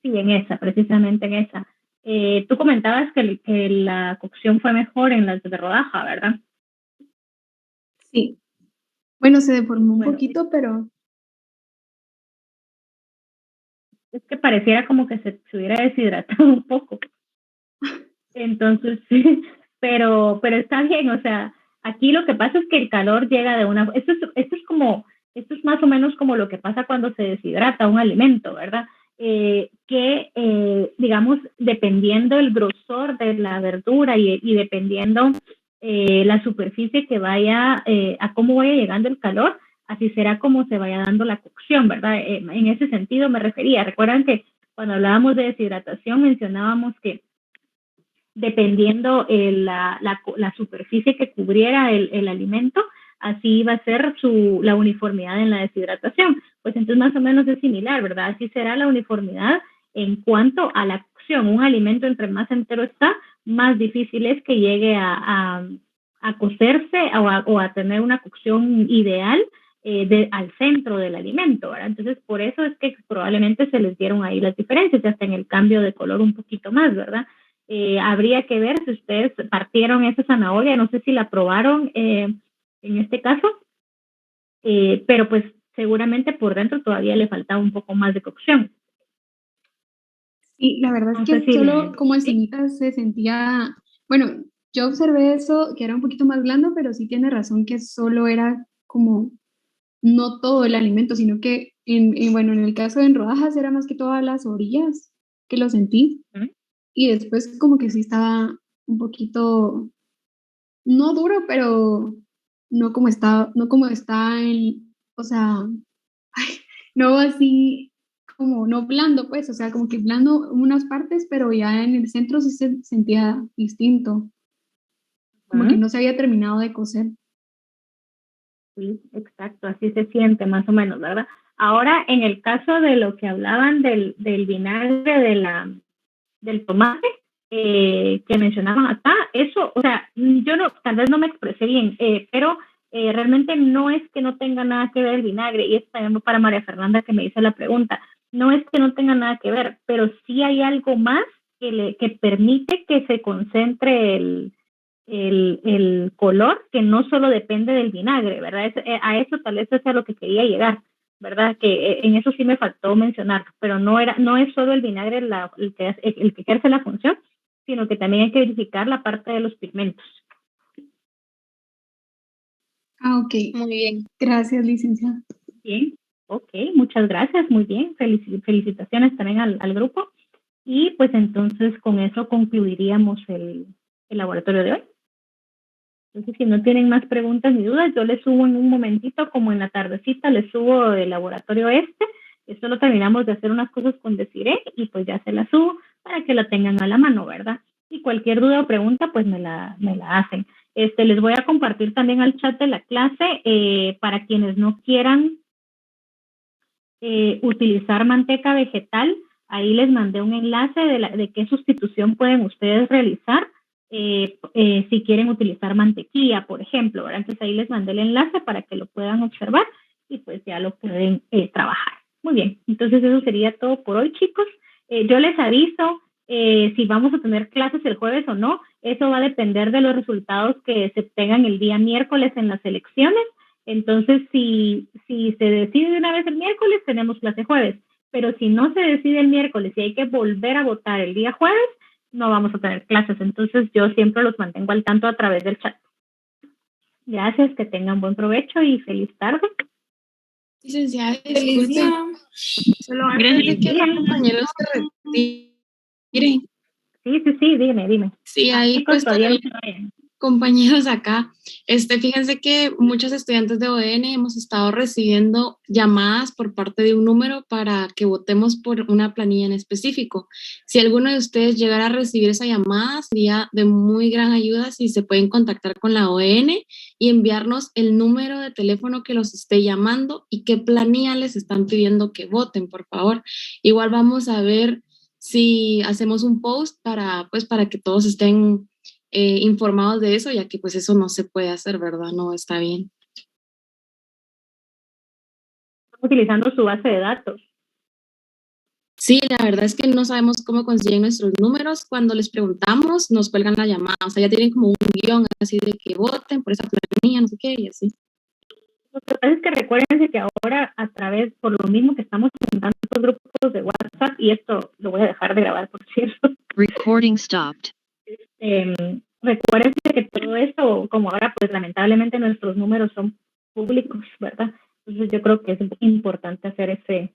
Sí, en esa, precisamente en esa. Tú comentabas que la cocción fue mejor en las de rodaja, ¿verdad? Sí. Bueno, se deformó un poquito, pero es que pareciera como que se hubiera deshidratado un poco. Entonces, sí, pero está bien, o sea, aquí lo que pasa es que el calor llega de una... Esto es más o menos como lo que pasa cuando se deshidrata un alimento, ¿verdad? Digamos, dependiendo el grosor de la verdura y dependiendo la superficie que vaya, a cómo vaya llegando el calor, así será como se vaya dando la cocción, ¿verdad? En ese sentido me refería. Recuerdan que cuando hablábamos de deshidratación mencionábamos que dependiendo la superficie que cubriera el alimento, así va a ser la uniformidad en la deshidratación. Pues entonces más o menos es similar, ¿verdad? Así será la uniformidad en cuanto a la cocción. Un alimento entre más entero está, más difícil es que llegue a cocerse o a tener una cocción ideal al centro del alimento, ¿verdad? Entonces, por eso es que probablemente se les dieron ahí las diferencias, hasta en el cambio de color un poquito más, ¿verdad? Habría que ver si ustedes partieron esa zanahoria, no sé si la probaron en este caso, pero pues seguramente por dentro todavía le faltaba un poco más de cocción. Sí, la verdad es que solo como encimita se sentía, bueno, yo observé eso, que era un poquito más blando, pero sí tiene razón que solo era como, no todo el alimento, sino que bueno, en el caso de en rodajas era más que todas las orillas que lo sentí. Y después como que sí estaba un poquito, no duro, pero no como está o sea, no así como, no blando, pues, o sea, como que blando en unas partes, pero ya en el centro sí se sentía distinto, como que no se había terminado de cocer. Sí, exacto, así se siente más o menos, ¿verdad? Ahora, en el caso de lo que hablaban del vinagre del tomate, que mencionaban acá, eso, o sea, yo tal vez no me expresé bien, pero realmente no es que no tenga nada que ver el vinagre, y esto también para María Fernanda que me hizo la pregunta, no es que no tenga nada que ver, pero sí hay algo más que permite que se concentre el color, que no solo depende del vinagre, ¿verdad? A eso tal vez es a lo que quería llegar, ¿verdad? Que en eso sí me faltó mencionar, pero no es solo el vinagre el que ejerce la función, sino que también hay que verificar la parte de los pigmentos. Ah, ok. Muy bien. Gracias, licenciada. Bien, ok, muchas gracias, muy bien. Felicitaciones también al grupo. Y pues entonces con eso concluiríamos el laboratorio de hoy. Entonces, si no tienen más preguntas ni dudas, yo les subo en un momentito, como en la tardecita, les subo el laboratorio Esto lo terminamos de hacer unas cosas con Desiree y pues ya se la subo para que la tengan a la mano, ¿verdad? Y cualquier duda o pregunta, pues me la hacen. Les voy a compartir también al chat de la clase para quienes no quieran utilizar manteca vegetal. Ahí les mandé un enlace de qué sustitución pueden ustedes realizar si quieren utilizar mantequilla, por ejemplo, ¿verdad? Entonces ahí les mandé el enlace para que lo puedan observar y pues ya lo pueden trabajar. Muy bien, entonces eso sería todo por hoy, chicos. Yo les aviso si vamos a tener clases el jueves o no. Eso va a depender de los resultados que se tengan el día miércoles en las elecciones. Entonces, si se decide de una vez el miércoles, tenemos clase jueves. Pero si no se decide el miércoles y hay que volver a votar el día jueves, no vamos a tener clases. Entonces, yo siempre los mantengo al tanto a través del chat. Gracias, que tengan buen provecho y feliz tarde. Licenciada, disculpe. Solo antes de que los compañeros se retiren. Sí, dime. Sí, ahí pues compañeros acá, fíjense que muchos estudiantes de ON hemos estado recibiendo llamadas por parte de un número para que votemos por una planilla en específico. Si alguno de ustedes llegara a recibir esa llamada, sería de muy gran ayuda si se pueden contactar con la ON y enviarnos el número de teléfono que los esté llamando y qué planilla les están pidiendo que voten, por favor. Igual vamos a ver si hacemos un post para que todos estén informados de eso, ya que pues eso no se puede hacer, ¿verdad? No está bien. Utilizando su base de datos. Sí, la verdad es que no sabemos cómo consiguen nuestros números. Cuando les preguntamos, nos cuelgan la llamada. O sea, ya tienen como un guión así de que voten por esa planilla, no sé qué, y así. Lo que pasa es que recuérdense que ahora a través, por lo mismo que estamos en tantos grupos de WhatsApp, y esto lo voy a dejar de grabar, por cierto. Recording stopped. Recuérdense que todo esto, como ahora, pues lamentablemente nuestros números son públicos, ¿verdad? Entonces yo creo que es importante hacer ese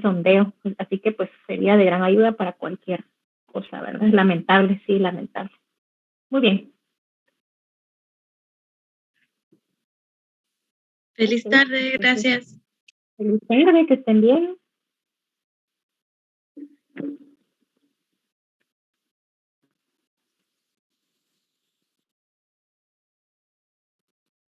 sondeo. Así que pues sería de gran ayuda para cualquier cosa, ¿verdad? Es lamentable, sí, lamentable. Muy bien. Feliz tarde, gracias. Feliz tarde, que estén bien.